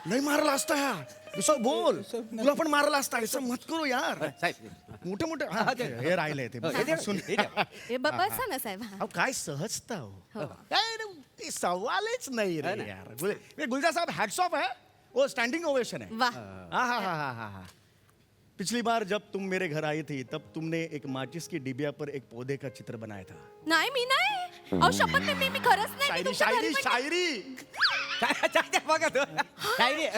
नाही मारला असता यार दुसरं बोल. तुला पण मारला असता. असं मत करू यार. मोठे मोठे हे राहिले ते सुन. बसा ना साहेब. अहो, काय सहजता हो. काय रे, ते सवालच नाही रे यार. गुलजार साहब हॅट्स ऑफ है. वो स्टैंडिंग ओवेशन है. वाह. हाँ. पिछली बार जब तुम मेरे घर आई थी तब तुमने एक माचिस की डिबिया पर एक पौधे का चित्र बनाया था. नाही मी नाही. अहो शपथ मी खरंच नाही. मी शायरी तुमच्या शायरी घरी पण- शायरी बघा तो.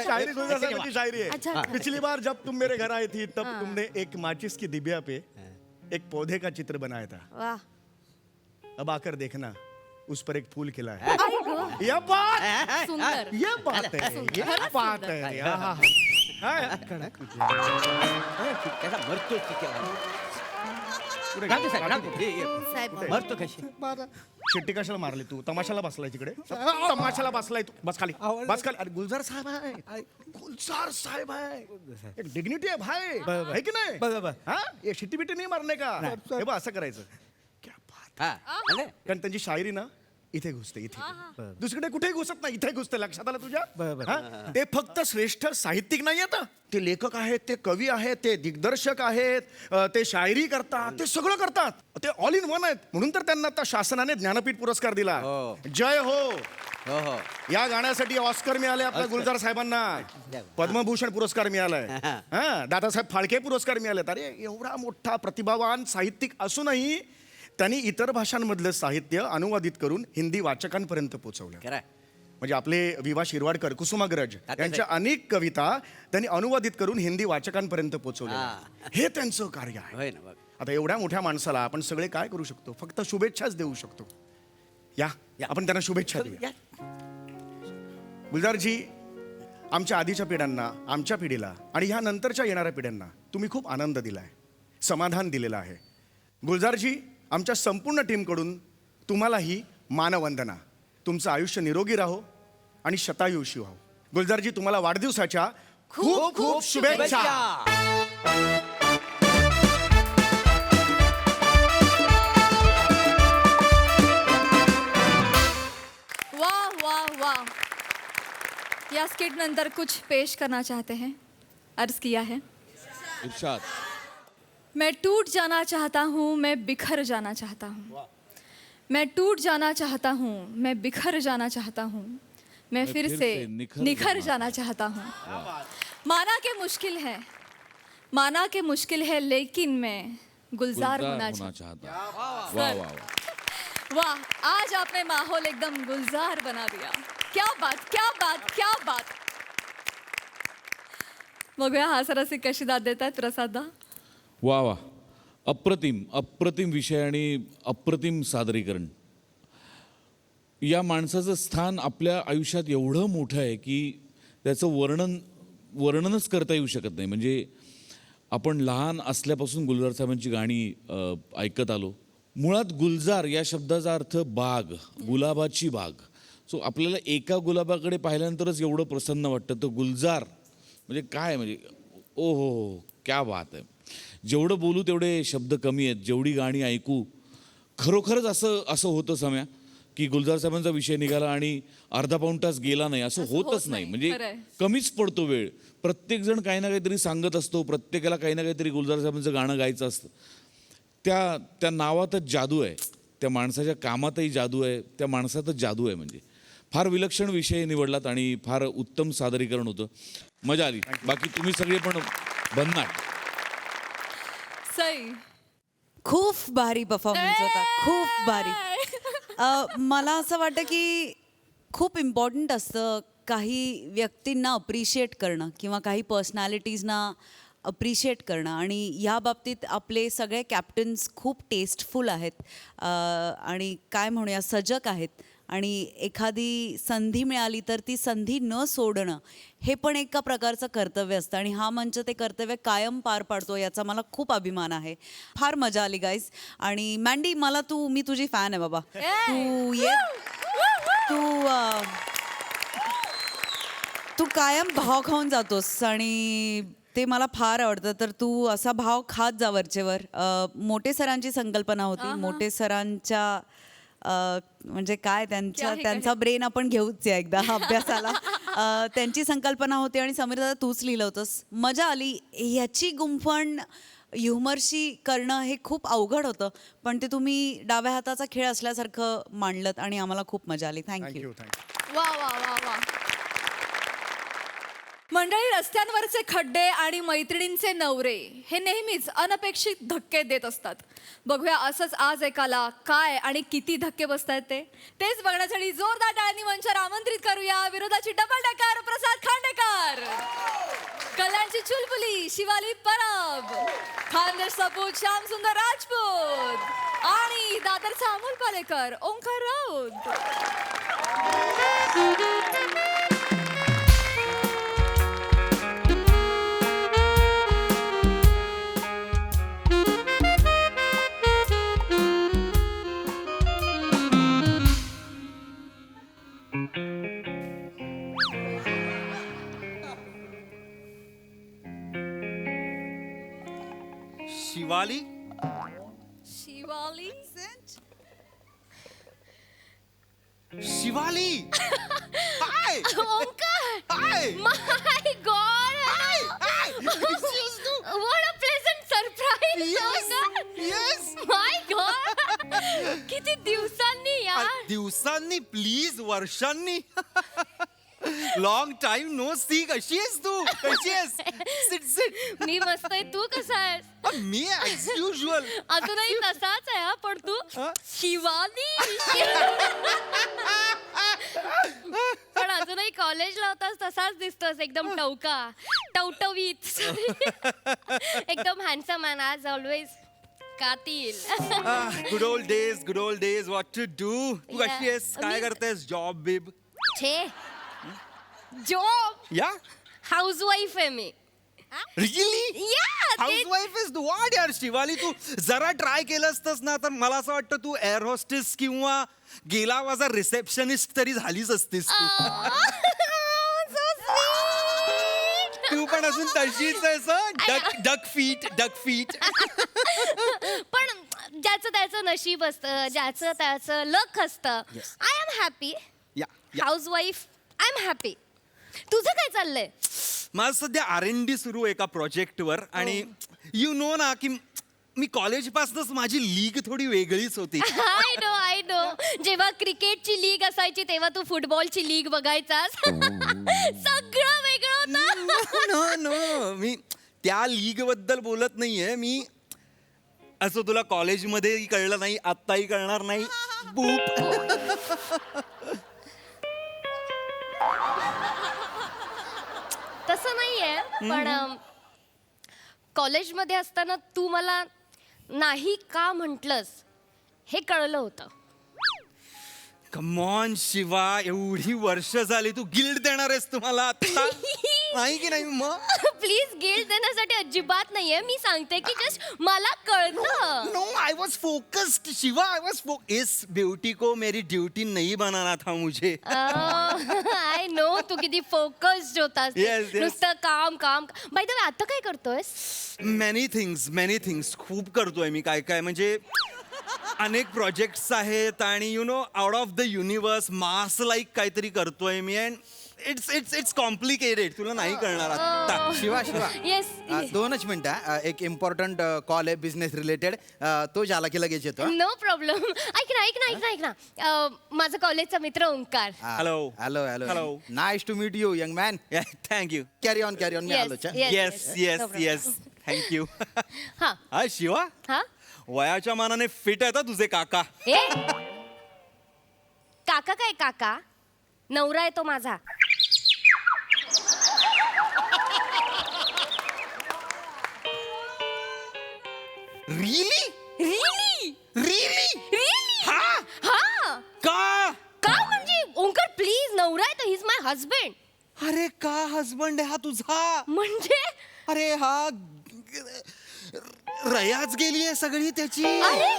शायरी गुलजार साहब की शायरी अच्छा. है. पिछली बार जब तुम मेरे घर आई थी तब तुमने एक माचिस की डिबिया पे एक पौधे का चित्र बनाया था. वाह. अब आकर देखना उस पर एक फूल खिला है. आई गं. ये बात सुंदर. ये बात है. ये खरंच बात सुंदर. है. हाँ. त्याचा मरतो साहेब मरतो कशी. शिट्टी कशाला मारली तू? तमाशाला बसलाय तिकडे. तमाशाला बसलाय तू. बस खाली. बस खाली. अरे गुलजार साहेब आहे. गुलजार साहेब आहे. एक डिग्निटी आहे भाई. है की नाही? बरोबर. हाँ ये शिट्टी बिट्टी नहीं मारने का. हे बघ असं करायचं. क्या बात. कारण त्यांची शायरी ना इथे घुसते इथे. दुसरीकडे कुठेही घुसत नाही. इथे घुसते. लक्षात आलं तुझ्या? हा? ते फक्त श्रेष्ठ साहित्यिक नाही आता. ते लेखक आहेत, ते कवी आहेत, ते दिग्दर्शक आहेत, ते शायरी करतात, ते सगळं करतात. ते ऑल इन वन आहेत. म्हणून तर त्यांना आता शासनाने ज्ञानपीठ पुरस्कार दिला. जय हो. हो. या गाण्यासाठी ऑस्कर मिळाले आपल्या गुलजार साहेबांना. पद्मभूषण पुरस्कार मिळालाय. हा दादासाहेब फाळके पुरस्कार मिळालेत. अरे एवढा मोठा प्रतिभावान साहित्यिक असूनही त्यांनी इतर भाषांमधलं साहित्य अनुवादित करून हिंदी वाचकांपर्यंत पोहोचवलं. म्हणजे आपले विवा शिरवाडकर, कुसुमाग्रज यांच्या अनेक कविता त्यांनी अनुवादित करून हिंदी वाचकांपर्यंत पोहोचवल्या. हे त्यांचं कार्य आहे. होय ना बघ. आता एवढ्या मोठ्या माणसाला आपण सगळे काय करू शकतो? फक्त शुभेच्छाच देऊ शकतो. या आपण त्यांना शुभेच्छा देऊया. गुलजारजी आमच्या आधीच्या पिढ्यांना, आमच्या पिढीला आणि ह्या नंतरच्या येणाऱ्या पिढ्यांना तुम्ही खूप आनंद दिलाय, समाधान दिलेलं आहे. गुलजारजी आमच्या संपूर्ण टीमकडून तुम्हालाही मानवंदना. तुमचं आयुष्य निरोगी राहो आणि शतायुषी व्हावं. गुलजारजी तुम्हाला वाढदिवसाच्या खूप खूप शुभेच्छा. वाह वाह वाह. या स्किट नंतर कुछ पेश करना चाहते हैं. अर्ज किया है. इरशाद. मैं टूट जाना चाहता हूँ, मैं बिखर जाना चाहता हूँ. मैं टूट जाना चाहता हूँ, मैं बिखर जाना चाहता हूँ. मैं फिर से निखर जाना चाहता हूँ. माना के मुश्किल है, माना के मुश्किल है, लेकिन मैं गुलजार होना चाहता. वाह वाह वाह. वाह. आज आपने माहौल एकदम गुलजार बना दिया. क्या बात, क्या बात, क्या बात. बघूया हास्यरसिक कशी दाद देत आहेत प्रसाददा. वा वा. अप्रतिम विषय आणि अप्रतिम सादरीकरण. या माणसाचं स्थान आपल्या आयुष्यात एवढं मोठं आहे की त्याचं वर्णनच करता येऊ शकत नाही. म्हणजे आपण लहान असल्यापासून गुलजार साहेबांची गाणी ऐकत आलो. मुळात गुलजार या शब्दाचा अर्थ बाग, गुलाबाची बाग. सो आपल्याला एका गुलाबाकडे पाहिल्यानंतरच एवढं प्रसन्न वाटतं. तर गुलजार म्हणजे काय, म्हणजे ओ हो क्या बात आहे. जेवढं बोलू तेवढे शब्द कमी आहेत. जेवढी गाणी ऐकू खरोखरच असं होतं सम्या की गुलजार साहेबांचा विषय निघाला आणि अर्धा पाऊण तास गेला नाही असं होतच नाही. म्हणजे खरंय. कमीच पडतो वेळ. प्रत्येकजण काही ना काहीतरी सांगत असतो. प्रत्येकाला काही ना काहीतरी गुलजार साहेबांचं गाणं गायचं असतं. त्या नावातच जादू आहे. त्या माणसाच्या कामातही जादू आहे. त्या माणसातच जादू आहे. म्हणजे फार विलक्षण विषय निवडलात आणि फार उत्तम सादरीकरण होतं. मजा आली. बाकी तुम्ही सगळे पण भन्नाट. सई खूप भारी परफॉर्मन्स होता, खूप भारी. मला असं वाटतं की खूप इम्पॉर्टंट असतं काही व्यक्तींना अप्रिशिएट करणं किंवा काही पर्सनॅलिटीजना अप्रिशिएट करणं. आणि या बाबतीत आपले सगळे कॅप्टन्स खूप टेस्टफुल आहेत आणि काय म्हणूया सजग आहेत. आणि एखादी संधी मिळाली तर ती संधी न सोडणं हे पण एका प्रकारचं कर्तव्य असतं. आणि हा मंच ते कर्तव्य कायम पार पाडतो याचा मला खूप अभिमान आहे. फार मजा आली गाईज. आणि मँडी मी तुझी फॅन आहे बाबा. तू कायम भाव खाऊन जातोस आणि ते मला फार आवडतं. तर तू असा भाव खात जा वरचेवर. मोठे सरांची संकल्पना होती. मोठे सरांच्या म्हणजे काय त्यांचा ब्रेन आपण घेऊच या एकदा अभ्यासाला. त्यांची संकल्पना होती आणि समीर दादा तूच लिहिलं होतंस. मजा आली. ह्याची गुंफण ह्युमरशी करणं हे खूप अवघड होतं पण ते तुम्ही डाव्या हाताचा खेळ असल्यासारखं मांडलत आणि आम्हाला खूप मजा आली. थँक्यू. वा वा वा वा. मंडळी, रस्त्यांवरचे खड्डे आणि मैत्रिणींचे नवरे हे नेहमीच अनपेक्षित धक्के देत असतात. बघूया असंच आज एकाला काय आणि किती धक्के बसतायत तेच बघण्यासाठी जोरदार टाळ्यांनी मंचावर आमंत्रित करूया विरोधाची डबल डेकर प्रसाद खांडेकर, कल्याणची चुलबुली शिवाली परब, खानदेश सपूत श्याम सुंदर राजपूत आणि दादरचा अमोल पालेकर ओंकार राऊत. शिवाली शिवाली शिवाली हाय ओंकार. हाय My God! What a pleasant surprise! Yes. My God! किती दिवसांनी यार. दिवसांनी प्लीज वर्षांनी. Long time no see. कशी आहेस तू? कशी आहेस? Sit sit. मी मस्त आहे. तू कसा आहेस? मी ऍज युजुअल. अजूनही तसाच आहे हा, पण तू शिवाली. पण अजूनही कॉलेजला होतास तसाच दिसतोस. एकदम टवटवीत. एकदम हँडसम अँड ॲज ऑलवेज कातील. Good old days what to do. तू कशी आहेस? काय करतेस? जॉब बिब? छे जॉब. या हाऊसवाईफ आहे मी. रिअली? हाऊसवाईफ इज व्हॉट यार शिवाली. तू जरा ट्राय केलं असतंस ना तर मला असं वाटतं तू एअर होस्टेस किंवा गेला माझा रिसेप्शनिस्ट तरी झालीच असतीस तू. तू पण अजून तशीच आहेस. Duck feet. पण ज्याचं त्याचं नशीब असतं, ज्याचं त्याचं लक असतं. I am happy. Housewife I am happy. तुझं काय चाललंय? माझं सध्या R&D सुरू आहे एका प्रोजेक्टवर आणि यू नो ना की मी कॉलेजपासूनच माझी लीग थोडी वेगळीच होती. I know. जेव्हा क्रिकेटची लीग असायची तेव्हा तू फुटबॉलची लीग बघायचास. सगळं वेगळं होतं. नो मी त्या लीग बद्दल बोलत नाहीये. मी असं तुला कॉलेजमध्येही कळलं नाही, आत्ताही कळणार नाही. तसं नाहीये पण कॉलेजमध्ये असताना तू मला नाही का म्हटलंस हे कळलं होतं. कम ऑन शिवा, एवढी वर्ष झाली तू गिल्ड देणार आहेस तुम्हाला आता? नाही की नाही मग प्लीज गिल्ट देण्यासाठी अजिबात नाहीये. मी सांगते की जस्ट मला कळतं. नो आई वॉज फोकस्ड शिवा आई वॉज इस ब्यूटी को मेरी ड्यूटी नहीं बनाना था मुझे. आय नो तू किती फोकस्ड होतास. Yes, yes. नुसतं काम काम. बाय द वे आता काय करतोयस? मेनी थिंग्स खूप करतोय मी काय काय म्हणजे अनेक प्रोजेक्ट्स आहेत आणि you know out of the universe mass like काहीतरी करतोय मी अँड इट्स कॉम्प्लिकेटेड. तुला नाही कळणार आता. शिवा येस. दोनच मिनिटं एक इम्पॉर्टंट कॉल आहे बिझनेस रिलेटेड तो झाला की लगेच येतो नो प्रॉब्लेम. ऐक ना माझा कॉलेजचा मित्र Omkar. Hello hello nice to meet you young man. Thank you. Carry on मी आलो येस थँक्यू. हा हा शिवा हा वयाच्या मानाने फिट आहेत तुझे काका. ए काका काय काका नवरा आहे तो माझा. रिली रिली हा हा का का म्हणजे ओंकार प्लीज नवरा आहे तो ही इज माय हजबंड. अरे का हजबंड आहे हा तुझा. म्हणजे अरे हा रयाच गेली आहे सगळी त्याची. अरे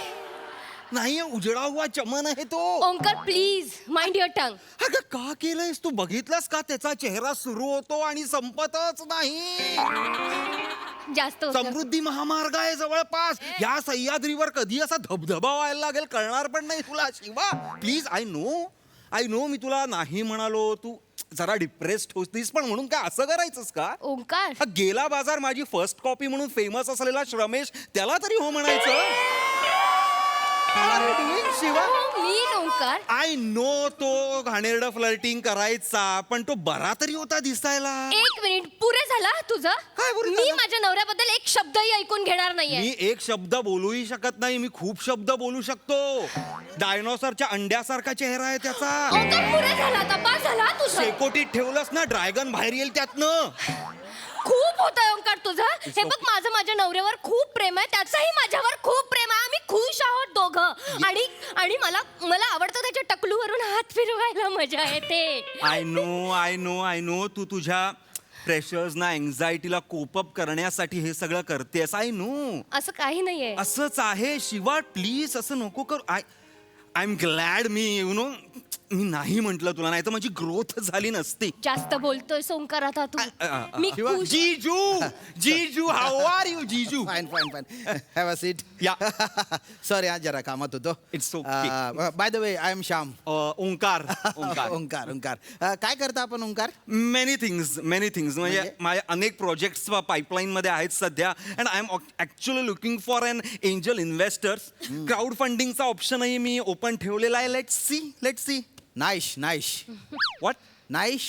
नाही उजळा हुआ चमन आहे तो. Omkar please mind your tongue. अगं का केलंयस तू बघितलास का त्याचा चेहरा सुरू होतो आणि संपतच नाही. जास्त होतं. समृद्धी महामार्ग आहे जवळपास. या सह्याद्रीवर कधी असा धबधबा व्हायला लागेल कळणार पण नाही तुला. शिवा प्लीज आय नो मी तुला नाही म्हणालो. तू जरा डिप्रेस्ड होतीस पण म्हणून काय असं करायचंस का. ओंकार हा गेला बाजार माझी फर्स्ट कॉपी म्हणून फेमस असलेला श्रमेश त्याला तरी हो म्हणायचं. शिवा मी ओंकार आय नो तो घाणेरडं फ्लर्टिंग करायचा पण तो बरा तरी होता दिसायला. एक मिनिट पुरे झाला तुझं. काय पुरे मी झालं? माझ्या नवऱ्याबद्दल एक शब्दही ऐकून घेणार नाहीये. मी एक शब्द बोलूही शकत नाही. मी खूप शब्द बोलू शकतो. डायनोसरच्या अंड्यासारखा चेहरा आहे त्याचा. ओंकार पुरे झाला आता बस झाला तुझं. शेकोटीत ठेवलंस ना ड्रॅगन बाहेर येईल त्यातनं. खूप होतंय ओंकार तुझं. हे बघ माझं माझ्या नवऱ्यावर खूप प्रेम आहे त्याचंही माझ्यावर खूप प्रेम आहे. आम्ही खुश आहोत दोघं आणि मला आवडतं त्याच्या टकलूवरून हात फिरवायला मजा येते. आय नो तू तुझ्या प्रेशर्स ना एन्झायटीला कोपअप करण्यासाठी हे सगळं करतेस. आय नो असं काही नाहीये. असंच आहे शिवा प्लीज असं नको कर. आय एम ग्लॅड मी नाही म्हंटल तुला नाही तर माझी ग्रोथ झाली नसती. जास्त बोलतोय ओंकार आता तू. मी खुश. जीजू हाऊ आर यू जीजू. Fine have a seat. या सॉरी आज जरा कामात होतो. It's okay. By the way I am Shyam. Omkar Omkar काय करता आपण ओंकार. मेनी थिंग्स म्हणजे माझ्या अनेक प्रोजेक्ट्स पाईपलाईन मध्ये आहेत सध्या and I am actually looking for an angel investors. Crowd फंडिंगचा ऑप्शनही मी ओपन ठेवलेला आहे. Let's see. Nice what nice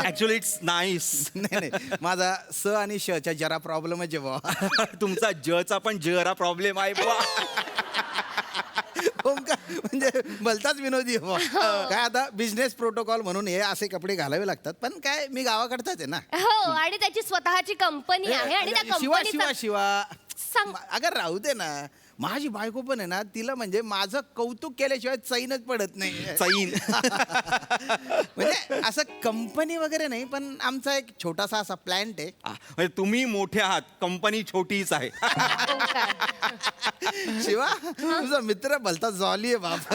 actually it's nice. नाही माझा स आणि श च्या जरा प्रॉब्लेम आहे बुवा. तुमचा जचा पण जरा प्रॉब्लेम आहे बुवा. म्हणजे भलताच विनोदी आहे बुवा. काय आता बिझनेस प्रोटोकॉल म्हणून हे असे कपडे घालावे लागतात पण काय मी गावाकडचाच आहे ना. हो आणि त्याची स्वतःची कंपनी आहे आणि त्या कंपनीचा शिवा सांग. अगर राहू दे ना. माझी बायको पण आहे ना तिला म्हणजे माझं कौतुक केल्याशिवाय चैनच पडत नाही. चैन म्हणजे असं कंपनी वगैरे नाही पण आमचा एक छोटासा असा प्लॅन्ट आहे. म्हणजे तुम्ही मोठे आहात कंपनी छोटीच आहे. शिवा तुझा मित्र भलता जॉली आहे बाप.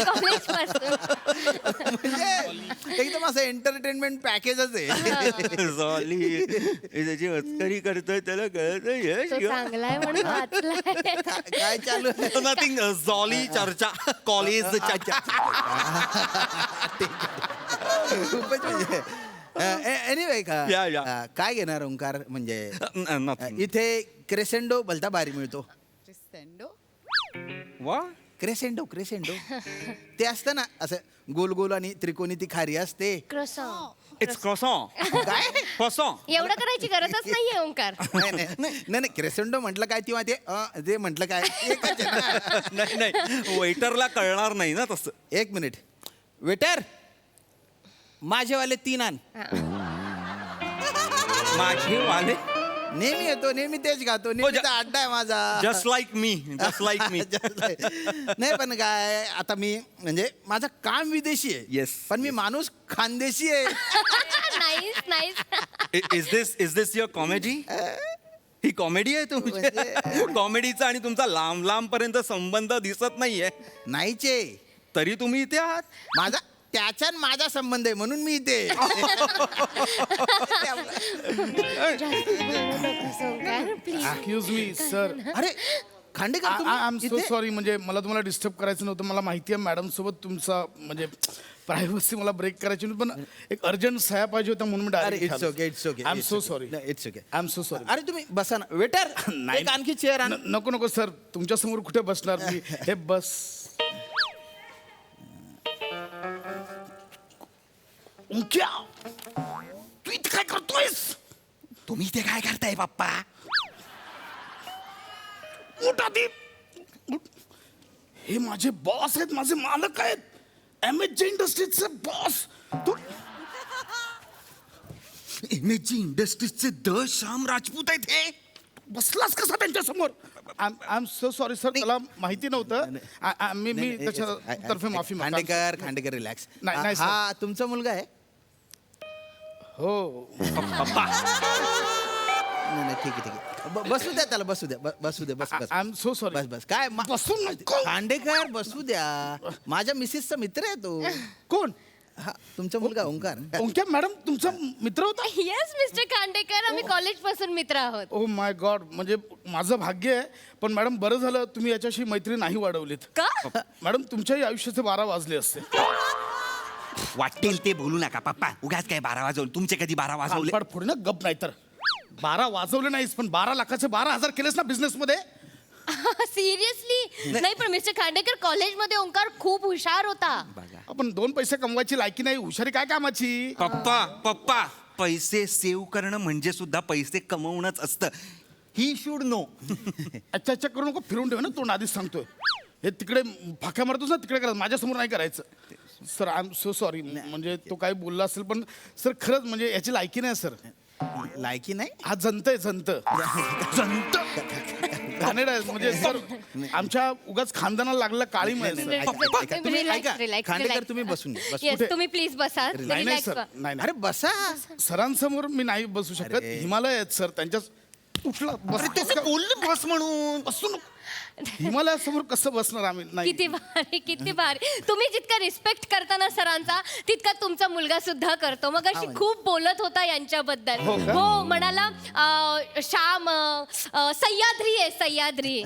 म्हणजे एकदम असं एंटरटेनमेंट पॅकेजच आहे. जॉली त्याची मस्करी करतोय त्याला कळत तो चांगलाय म्हणून वाचलाय. काय चालू आहे. नथिंग. जॉली चर्चा कॉलेज चर्चा. खूपच म्हणजे एनिवे या. काय घेणार ओंकार म्हणजे Nothing. इथे क्रेसेंडो भलता भारी मिळतो. वा क्रेसेंडो ते असतं ना असं गोल गोल आणि त्रिकोणी ती खारी असते. इट्स क्रॉसॉन. काय एवढं करायची गरजच नाहीये ओंकार. नाही क्रेसेंडो म्हटलं काय तेव्हा ते म्हटलं काय एकच आहे ना. नाही वेटरला कळणार नाही ना तसं. एक मिनिट वेटर माझेवाले 3 आण. माझे वाले नेहमी येतो, नेहमी तेच गातो, नेहमीचा अड्डा आहे माझा. जस्ट लाईक मी. नाही पण काय आता मी म्हणजे माझं काम विदेशी आहे. Yes. पण मी माणूस खानदेशी आहे. Nice nice. Is this your comedy? He comedy आहे तुमची? कॉमेडीचा आणि तुमचा लांब लांब पर्यंत संबंध दिसत नाहीये. नाहीचे. तरी तुम्ही इथे आहात. माझा त्याच्यात माझा संबंध आहे म्हणून मी इथे. Excuse me sir. अरे खांडेकर आय एम सो इथे? सॉरी. म्हणजे मला तुम्हाला डिस्टर्ब करायचं नव्हतं. मला माहिती आहे मॅडम सोबत तुमचा म्हणजे प्रायव्हसी मला ब्रेक करायची नव्हती, पण एक अर्जंट सह्या पाहिजे होता म्हणून अरे it's okay, it's okay. I am so sorry. It's okay. I am so sorry. अरे तुम्ही बसा ना. वेटर नाही. एक आणखी चेअर आण. नको नको सर, तुमच्या समोर कुठे बसणार मी. हे बस. ओंक्या, तू इथे काय करतोयस? तुम्ही इथे काय करताय पप्पा? उठ आधी. उठ. हे माझे बॉस आहेत, माझे मालक आहेत. MHJ इंडस्ट्रीजचे बॉस. तू MHJ इंडस्ट्रीजचे द श्याम राजपूत आहेत हे. बसलास कसा त्यांच्या समोर? I am so sorry sir, मला माहिती नव्हतं. मी त्याच्यातर्फे माफी मागतो. खांडेकर रिलॅक्स. नाही, सर. हा तुमचा मुलगा आहे? हो. नाही ठीक आहे, ठीक आहे. बसू द्या त्याला, बसू द्या, बसू द्या. बस बस. I am so sorry. बस बस. काय बसून नको. खांडेकर बसू द्या. माझ्या मिसेसचा मित्र आहे तो. कोण? हा तुमचा मुलगा ओंकार. ओंक्या मॅडम तुमचा मित्र होता? येस मिस्टर खांडेकर, आम्ही कॉलेज पासून मित्र आहोत. ओ माय गॉड, म्हणजे माझं भाग्य आहे. पण मॅडम बरं झालं तुम्ही याच्याशी मैत्री नाही वाढवलीत. का? मॅडम तुमच्याही आयुष्याचे 12 वाजले असते. वाटेल ते बोलू नका पप्पा. उगाच काय 12 वाजवले? तुमचे कधी 12 वाजवले? कानफाड फोड ना, गप. नाही तर 12 वाजवले नाहीस, पण 12 लाखाचे 12,000 केलेस ना बिझनेस मध्ये. सिरियसली नाही, पण मिस्टर खांडेकर कॉलेजमध्ये ओंकार खूप हुशार होता. आपण 2 पैसे कमवायची लायकी नाही, हुशारी काय कामाची? पप्पा पैसे सेव्ह करणं म्हणजे सुद्धा पैसे कमवणंच असतं. He should know. अच्छा करू नको, फिरून ठेव ना तोंड, आधीच सांगतोय. हे तिकडे फाक्या मारतोस ना, तिकडे करायचं, माझ्यासमोर नाही करायचं. Sir I am so sorry. म्हणजे तो काय बोलला असेल, पण सर खरंच म्हणजे याची लायकी नाही सर. लायकी नाही? हा जंत आहे, जंत. घाणेरडा आहे. म्हणजे सर आमच्या उगाच खानदानाला लागलं काळी माहिती. खांडेकर तुम्ही बसून घ्या. बस. येस, तुम्ही प्लीज बसा. नाही रिलॅक्स सर, व्हा. नाही. अरे बसा. सरांसमोर मी नाही बसू शकत. हिमालय आहेत सर, त्यांच्या उठला बोलले बस म्हणून. बसू नको. हिमालयासमोर कसं बसणार आम्ही? नाही. किती भारी, किती भारी. तुम्ही जितका रिस्पेक्ट करता ना सरांचा, तितका तुमचा मुलगा सुद्धा करतो. मग अशी खूप बोलत होता यांच्याबद्दल. हो म्हणाला श्याम सह्याद्री आहे, सह्याद्री.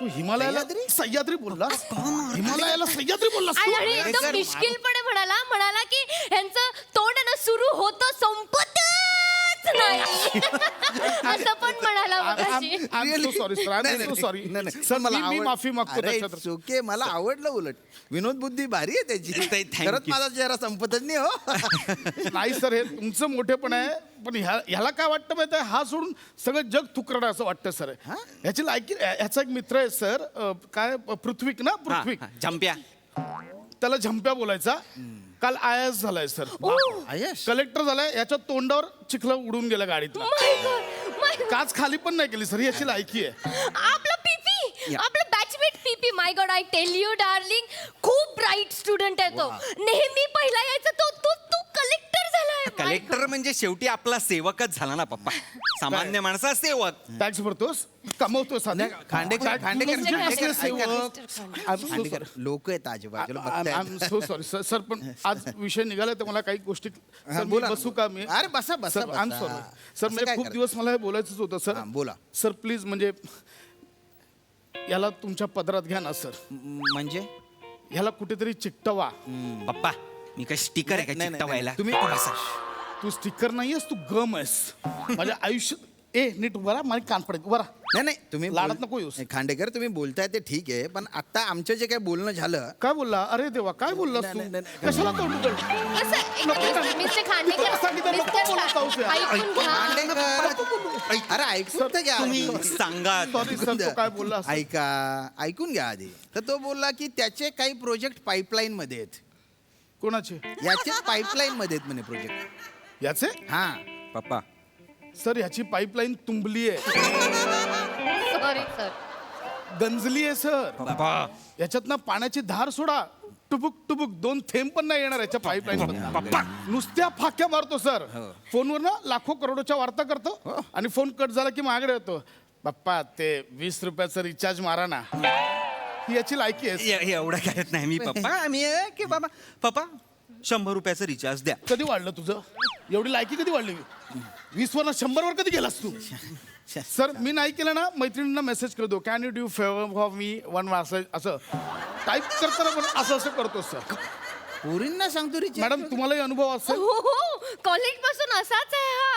तू हिमालयाला सह्याद्री बोललास? हिमालयाला सह्याद्री बोललास तू? आणि एकदम मिश्किलपणे म्हणाला की ह्यांचं तोंड ना सुरू होतं, संपतच नाही. असं पण म्हणाला मगाशी. Sorry sir, I am so sorry. Sir मी माफी मागतो त्याच्यात. ओके, मला आवडलं. उलट विनोद बुद्धी भारी आहे त्याची. खरंच माझा चेहरा संपतच नाही हो. नाही सर, हे तुमचं मोठेपण आहे. पण ह्याला काय वाटतं माहिती आहे? हा सोडून सगळं जग तुकडं असं वाटतं सर. ह्याची लायकी, ह्याचा एक मित्र आहे सर, काय पृथ्वीक ना, पृथ्वीक. झंप्या. त्याला झंप्या बोलायचा. काल IAS झालाय सर. कलेक्टर झालाय. याच्या तोंडावर चिखल उडून गेलं गाडीत. काच खाली पण नाही केली सर. याची लायकी आहे. आपला पीपी, आपला batchmate PP. My god, I tell you darling, खूप ब्राईट स्टुडंट आहे तो. नेहमी पहिला यायचा तो. तू कलेक्टर झालाय. कलेक्टर म्हणजे शेवटी आपला सेवकच झाला ना पप्पा. सामान्य माणसा सेवक. टॅक्स भरतोस, कमवतोस. खांडेकर लोक आहेत आय आजूबाजूला. M so sorry sir. Sir पण आज विषय निघाला तर मला काही गोष्टी. सर मी बसू का मी? अरे बसा बसा. I am sorry sir. म्हणजे खूप दिवस मला हे बोलायचंच होतं सर. बोला सर प्लीज. म्हणजे याला तुमच्या पदरात घ्या ना सर. म्हणजे ह्याला कुठेतरी चिकटवा. पप्पा मी काय स्टिकर आहे का चिकटवायला? तुम्ही तू स्टिकर नाहीयेस, तू गम आहेस. माझ्या आयुष्यात. नीट उभा राहा, मला कान पडेल. उभा राहा. नाही तुम्ही लाडत नको येऊस. खांडेकर तुम्ही बोलताय ते ठीक आहे, पण आता आमचं जे काय बोलणं झालं. काय बोलला? अरे देवा, काय बोललास तू? कशाला तोंड उघड? मिस्टर खांडेकर, अरे ऐकून तर घ्या. सांगा. सॉरी सर, तो काय बोलला? ऐकून घ्या आधी. तर तो बोलला की त्याचे काही प्रोजेक्ट पाईपलाईन मध्ये आहेत. कोणाचे? याचे पाईपलाईन मध्ये आहेत म्हणे प्रोजेक्ट. याचे? हा पप्पा सर ह्याची पाईपलाईन तुंबली आहे, सॉरी सर. गंजली आहे सर. याच्यात ना पाण्याची धार सोडा, टुबुक टुबुक 2 थेंब पण नाही येणार याच्या पाईपलाईन. नुसत्या फाक्या मारतो सर. फोनवर ना लाखो करोडोच्या वार्ता करतो आणि फोन कट झाला की माझ्याकडे येतो, पप्पा ते 20 रुपयाचं रिचार्ज मारा ना. ही याची लायकी आहे. एवढं करत नाही मी पप्पा. आम्ही की बाबा पप्पा 100 रुपयाचं रिचार्ज द्या. कधी वाढलं तुझं? एवढी लायकी कधी वाढली? 20 वर 100 वर कधी गेलास तू? सर मी नाही केलं ना, मैत्रिणींना मेसेज करतो, can you do favour for me one असं टाईप करताना पण असं करतो सर. पोरींना सांगतो रे. मॅडम तुम्हालाही अनुभव असेल. हो कॉलेज पासून असाच आहे हा.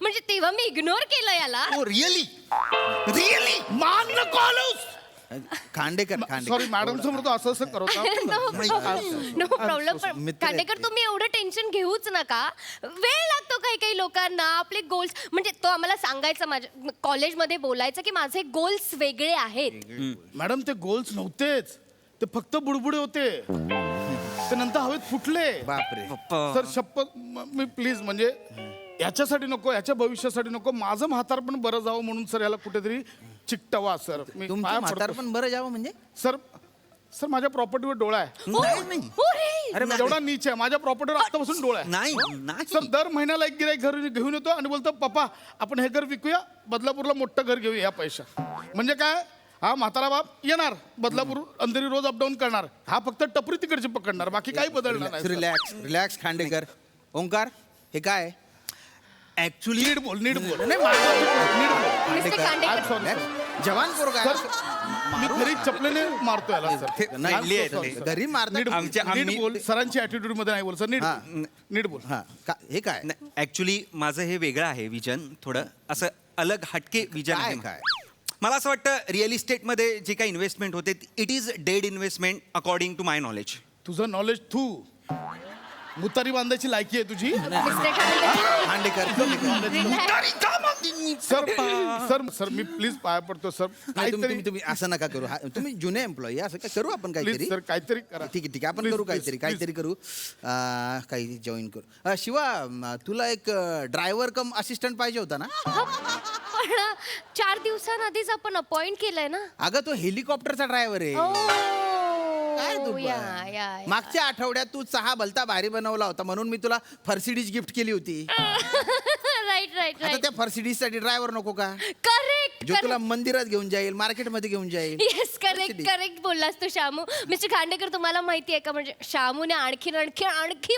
म्हणजे तेव्हा मी इग्नोर केलं याला. रिअली मान न कॉलेज. खांडेकर सॉरी मॅडम समोर तो असं नो प्रॉब्लेम. पण मित्र आहेत खांडेकर तुम्ही एवढं टेन्शन घेऊच नका. वेळ लागतो काही काही लोकांना आपले गोल्स. म्हणजे तो आम्हाला सांगायचा माझ्या कॉलेजमध्ये बोलायचं की माझे गोल्स वेगळे आहेत. मॅडम ते गोल्स नव्हतेच, ते फक्त बुडबुडे होते. ते नंतर हवेत फुटले. बापरे. सर शपथ मी प्लीज, म्हणजे याच्यासाठी नको, याच्या भविष्यासाठी नको, माझं म्हातारपण बरं जावं म्हणून सर याला कुठेतरी चिकटवा सर. मी तुमचं पाया म्हातार पडतो. पण बरं जावं म्हणजे? सर माझ्या प्रॉपर्टीवर डोळा आहे. हो रे. अरे एवढा नीच आहे, माझ्या प्रॉपर्टीवर आत्तापासून डोळा आहे. नाही सर दर महिन्याला एक गिराईक घर घेऊन येतो आणि बोलतो, पप्पा आपण हे घर विकूया, बदलापूरला मोठं घर घेऊया या पैसा. म्हणजे काय, हा म्हातारा बाप येणार बदलापूर अंधेरी रोज अपडाऊन करणार, हा फक्त टपरी तिकडची पकडणार, बाकी काही बदलणार नाही. Relax relax Khandekar. ओंकार हे काय? ऍक्च्युली नीट बोल. Mister I'm Khandekar sorry, sir. जवान पोरगा सर मी घरी चपलेने मारतो याला सर. नाही, घरी मारतात. नीट बोल. सरांची ऍटिट्यूड मध्ये नाही बोल सर. नीट बोल. हा हे काय? ऍक्च्युली माझं हे वेगळं आहे विजन, थोडं असं अलग हटके विजन आहे. काय? मला असं वाटतं रिअल इस्टेटमध्ये जे काही इन्व्हेस्टमेंट होते it is dead investment according to my knowledge. तुझं नॉलेज तू मुतारी बांधायची लायकी आहे तुझी. Mister Khandekar sir sir sir मी प्लीज पाया पडतो सर. काहीतरी तुम्ही असं नका करू. तुम्ही जुने एम्प्लॉई, असं काय करू आपण काहीतरी. प्लीज सर काहीतरी करा. ठीक आहे आपण करू काहीतरी करू. काही जॉईन करू. शिवा तुला एक ड्रायव्हर कम असिस्टंट पाहिजे होता ना? पण 4 दिवसांआधीच आपण अपॉइंट केलंय ना. अगं तो हेलिकॉप्टरचा ड्रायव्हर आहे. काय तू पण? या. मागच्या आठवड्यात तू चहा भलता भारी बनवला होता म्हणून मी तुला फर्सिडीज गिफ्ट केली होती. राईट आता त्या फर्सिडीज साठी ड्रायव्हर नको का? करेक्ट. जो तुला मंदिरात घेऊन जाईल, मार्केटमध्ये घेऊन जाईल. येस करेक्ट बोललास तू शामू. मिस्टर खांडेकर तुम्हाला माहिती आहे का, म्हणजे शामूने आणखी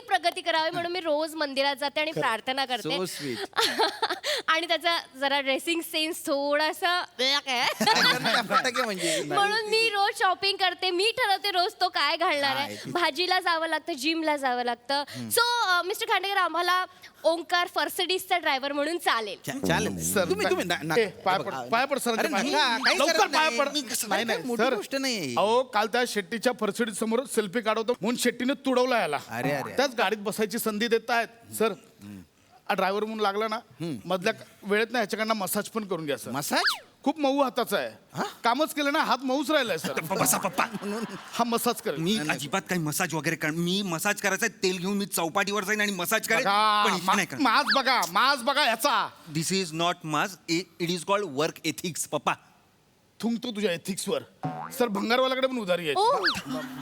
प्रगती करावी म्हणून मी रोज मंदिरात जाते आणि प्रार्थना करते. So sweet. आणि त्याचा जरा ड्रेसिंग सेन्स थोडासा फटाके म्हणजे म्हणून मी रोज शॉपिंग करते. मी ठरवते रोज तो काय घालणार आहे. भाजीला जावं लागतं, जिमला जावं लागतं. सो मिस्टर खांडेकर आम्हाला ओंकार फर्सिडीजचा ड्रायव्हर म्हणून चालेल. चालेल सर तुम्ही पाय पड सर. लवकर पाय पड. नाही सर गोष्ट नाही. अहो काल त्या शेट्टीच्या फर्सिडी समोर सेल्फी काढवतो म्हणून शेट्टीने तुडवला याला. अरे. त्याच गाडीत बसायची संधी देत आहेत सर. ड्रायव्हर म्हणून लागला ना, मधल्या वेळेत ना ह्याच्याकडनं मसाज पण करून घ्या सर. मसाज खूप मऊ हाताचा आहे. कामच केलं ना, हात मऊच राहिलाय सर. बसा पप्पा. हा मसाज करेल. मी अजिबात काही मसाज वगैरे मी मसाज करायचा तेल घेऊन मी चौपाटीवर जाईन आणि मसाज करेन. पण इथे नाही करणार. माज बघा ह्याचा. दिस इज नॉट माज, it is called work ethics पप्पा. थुंकतो तुझ्या एथिक्सवर. सर भंगारवाल्याकडे पण उधारी आहे.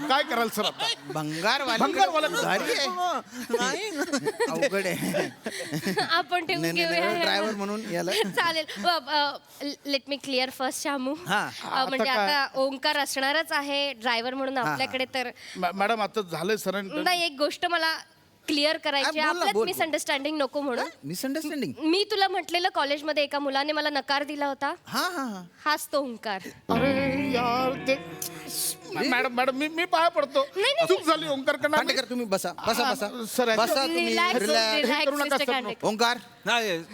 काय कराल सर आता? भंगारवाला उधारी आहे. अवघड आहे. आपण ठेवून घेऊया ड्रायव्हर म्हणून याला चालेल. Let me clear first Shamu. म्हणजे आता ओंकार असणारच आहे ड्रायव्हर म्हणून आपल्याकडे. तर मॅडम आता झालंय सर. नाही, एक गोष्ट मला क्लिअर करायची. आपल्यात मिसअंडरस्टँडिंग नको म्हणून. मिसअंडरस्टँडिंग? मी तुला म्हटलेलं कॉलेजमध्ये एका मुलाने मला नकार दिला होता. हाच तो ओंकार. अरे यार ते मॅडम मी पाया पडतो. चूक झाली ओंकार कडनं. तुम्ही बसा सर तुम्ही. Relax. Omkar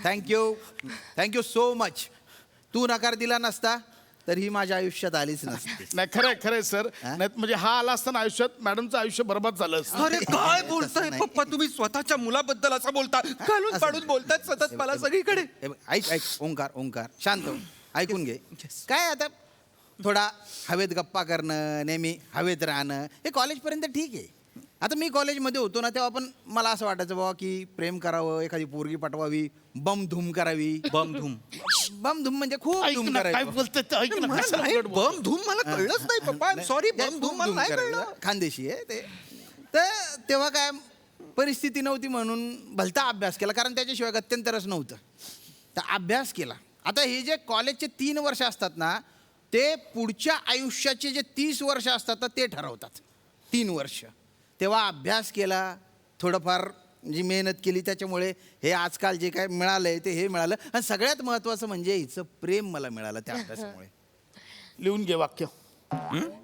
thank you so much. तू नकार दिला नसता तर ही माझ्या आयुष्यात आलीच नसती. नाही खरंय सर. नाही म्हणजे हा आला असताना आयुष्यात मॅडमचं आयुष्य बरबाद झालं असतं. अरे काय बोलताय पप्पा तुम्ही? स्वतःच्या मुलाबद्दल असं बोलता, घालून पाडून बोलतात सतत मला सगळीकडे. ऐक ओंकार शांत हो. ऐकून घे. काय आता थोडा हवेत गप्पा करणं, नेहमी हवेत राहणं हे कॉलेजपर्यंत ठीक आहे. आता मी कॉलेजमध्ये होतो ना तेव्हा पण मला असं वाटायचं बाबा की प्रेम करावं, एखादी पोरगी पटवावी, बम धूम करावी. बम धूम बम धूम म्हणजे खूप ऐक धूम ना, काय करायचं. बोलतोय ते ऐक ना, कशाला नाही, उलट बोल- बम धूम मला कळलंच नाही पप्पा. सॉरी, नाही, बम धूम खूप मला धूम नाही करायचं. कळलं. खानदेशी आहे ते. तर तेव्हा काय परिस्थिती नव्हती म्हणून भलता अभ्यास केला, कारण त्याच्याशिवाय गत्यंतरच नव्हतं. तर अभ्यास केला. आता हे जे कॉलेजचे 3 वर्ष असतात ना, ते पुढच्या आयुष्याचे जे 30 वर्ष असतात ना, ते ठरवतात. 3 वर्ष तेव्हा अभ्यास केला, थोडंफार जी मेहनत केली, त्याच्यामुळे हे आजकाल जे काय मिळालंय ते हे मिळालं. आणि सगळ्यात महत्त्वाचं म्हणजे हिचं प्रेम मला मिळालं त्या अभ्यासामुळे. लिहून घे वाक्य.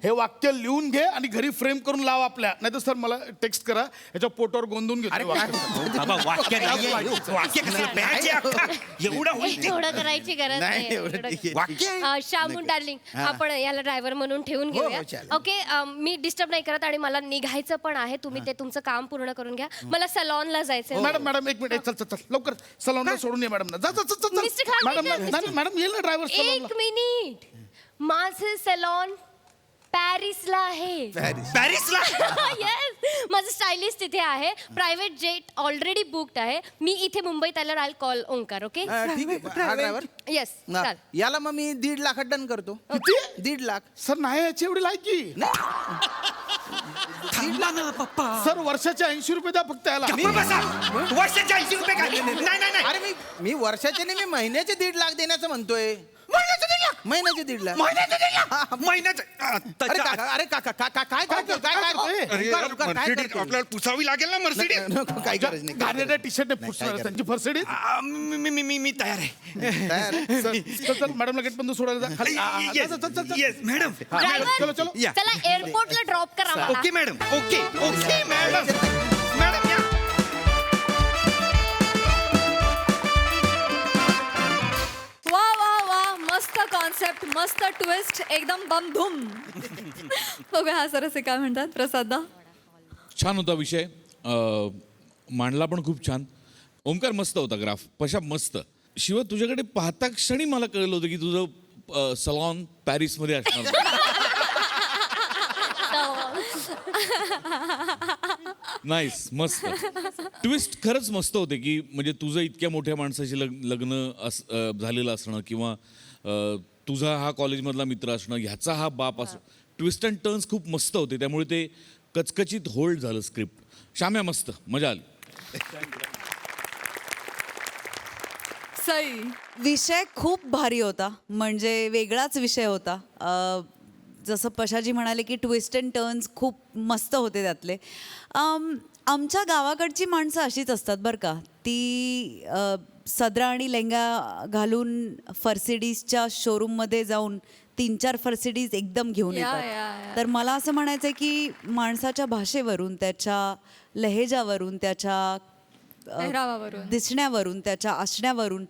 हे वाक्य लिहून घे आणि घरी फ्रेम करून लाव आपल्या. नाही तर सर मला टेक्स्ट करा, ह्याच्या पोटावर गोंधून घेतो बाबा वाक्य नाहीये. वाक्य कसं पॅच आहे अख्खा. एवढा होईल ते. थोडं करायची गरज नाही, नाही एवढं ठीक आहे. वाक्य आहे. श्यामून डार्लिंग, आपण याला ड्रायव्हर म्हणून ठेवून हो, घेऊया. चालेल. ओके, मी डिस्टर्ब नाही करत आणि मला निघायचं पण आहे. तुम्ही ते तुमचं काम पूर्ण करून घ्या. मला सलॉनला जायचंय. मॅडम एक मिनिट, चल चल चल लवकर सलॉनला सोडून ये मॅडम. जा जा चल चल मिस्टर खान, मॅडम. मिस्टर- नाही मॅडम येईल ना ड्रायव्हर सलॉनला. एक मिनिट, माझं सलॉन पॅरिसला आहे. पॅरिसला येस, माझं स्टायलिस्ट तिथे आहे. प्रायव्हेट जेट ऑलरेडी बुकड आहे. मी इथे मुंबईत आल्यावर आय कॉल ओंकार. ओके, ठीक आहे. हा ड्रायव्हर येस, चाल. याला मग मी 1.5 लाखात डन करतो. 1.5 लाख. सर नाही याची एवढी लायकी. थांबा ना पप्पा. सर वर्षाचे 80 रुपये द्या फक्त याला. गप्प बसा. वर्षाचे 80 रुपये काय? नाही नाही नाही. अरे मी वर्षाचे नाही, मी महिन्याचे 1.5 लाख देण्याचं म्हणतोय. महिन्याचं 1.5 लाख. महिन्याचे 1.5 लाख. महिन्याचं 1.5 लाख. महिन्याचं अरे काका, अरे काका, काय करतोय? काय करतोय? अरे उकार, उकार, काय मर्सिडीज करतोय? आपल्याला पुसावी लागेल ना मर्सिडीज. नको, काही गरज नाही. घाणेरड्या टी शर्ट पुसणार त्यांची फर्सिडीज. मी तयार आहे. तयार आहे? चल चल मॅडमला गेट बंद सोडायला जा. खाली. चल, चल, चल, चल. Yes madam. चलो चलो. या. चला एअरपोर्टला ड्रॉप करा मला. Okay madam. Okay okay madam. Madam या. वा वा वा, मस्त कॉन्सेप्ट, मस्त ट्विस्ट, एकदम बमधूम. बघूया हा सरस काय म्हणतात प्रसादा. छान होता विषय, मांडला पण खूप छान. ओंकार मस्त होता ग्राफ, पशा मस्त. शिव तुझ्याकडे पाहता क्षणी मला कळलं होतं की तुझं सलॉन पॅरिसमध्ये असणार. नाईस, मस्त. ट्विस्ट खरंच मस्त होते की म्हणजे तुझं इतक्या मोठ्या माणसाशी लग्न झालेलं असणं किंवा तुझा हा कॉलेजमधला मित्र असणं, ह्याचा हा बाप असणं. ट्विस्ट अँड टर्न्स खूप मस्त होते, त्यामुळे ते कचकचित होल्ड झालं स्क्रिप्ट. श्याम्या मस्त, मजा आली. सई, विषय खूप भारी होता, म्हणजे वेगळाच विषय होता. जसं पशाजी म्हणाले की ट्विस्ट अँड टर्न्स खूप मस्त होते त्यातले. आमच्या गावाकडची माणसं अशीच असतात बरं का. ती सदरा आणि लेंगा घालून फर्सिडीजच्या शोरूममध्ये जाऊन 3-4 फर्सिडीज एकदम घेऊन येतात. तर मला असं म्हणायचं आहे की माणसाच्या भाषेवरून, त्याच्या लहेजावरून, त्याच्या पेहरावावरून, दिसण्यावरून, त्याच्या असण्यावरून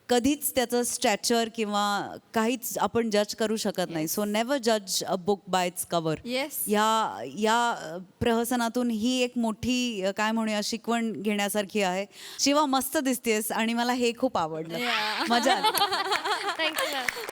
कधीच त्याचं स्टॅचर किंवा काहीच आपण जज करू शकत नाही. सो नेव्हर जज a book by it's cover. या प्रहसनातून ही एक मोठी काय म्हणूया शिकवण घेण्यासारखी आहे. शिवा मस्त दिसतेस आणि मला हे खूप आवडलं. मजा आली. थँक्यू.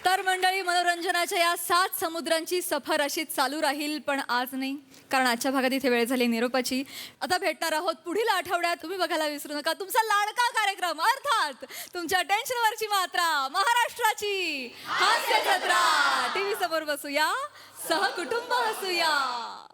तर मंडळी, मनोरंजनाच्या या 7 समुद्रांची सफर अशी चालू राहील, पण आज नाही, कारण आजच्या भागात इथे वेळ झाली निरोपाची. आता भेटणार आहोत पुढील आठवड्यात. तुम्ही बघायला विसरू नका तुमचा लाडका कार्यक्रम, अर्थात तुमच्या टेन्शनवरची मात्रा, महाराष्ट्राची हास्य जत्रा. टीव्ही समोर बसूया, सहकुटुंब हसूया.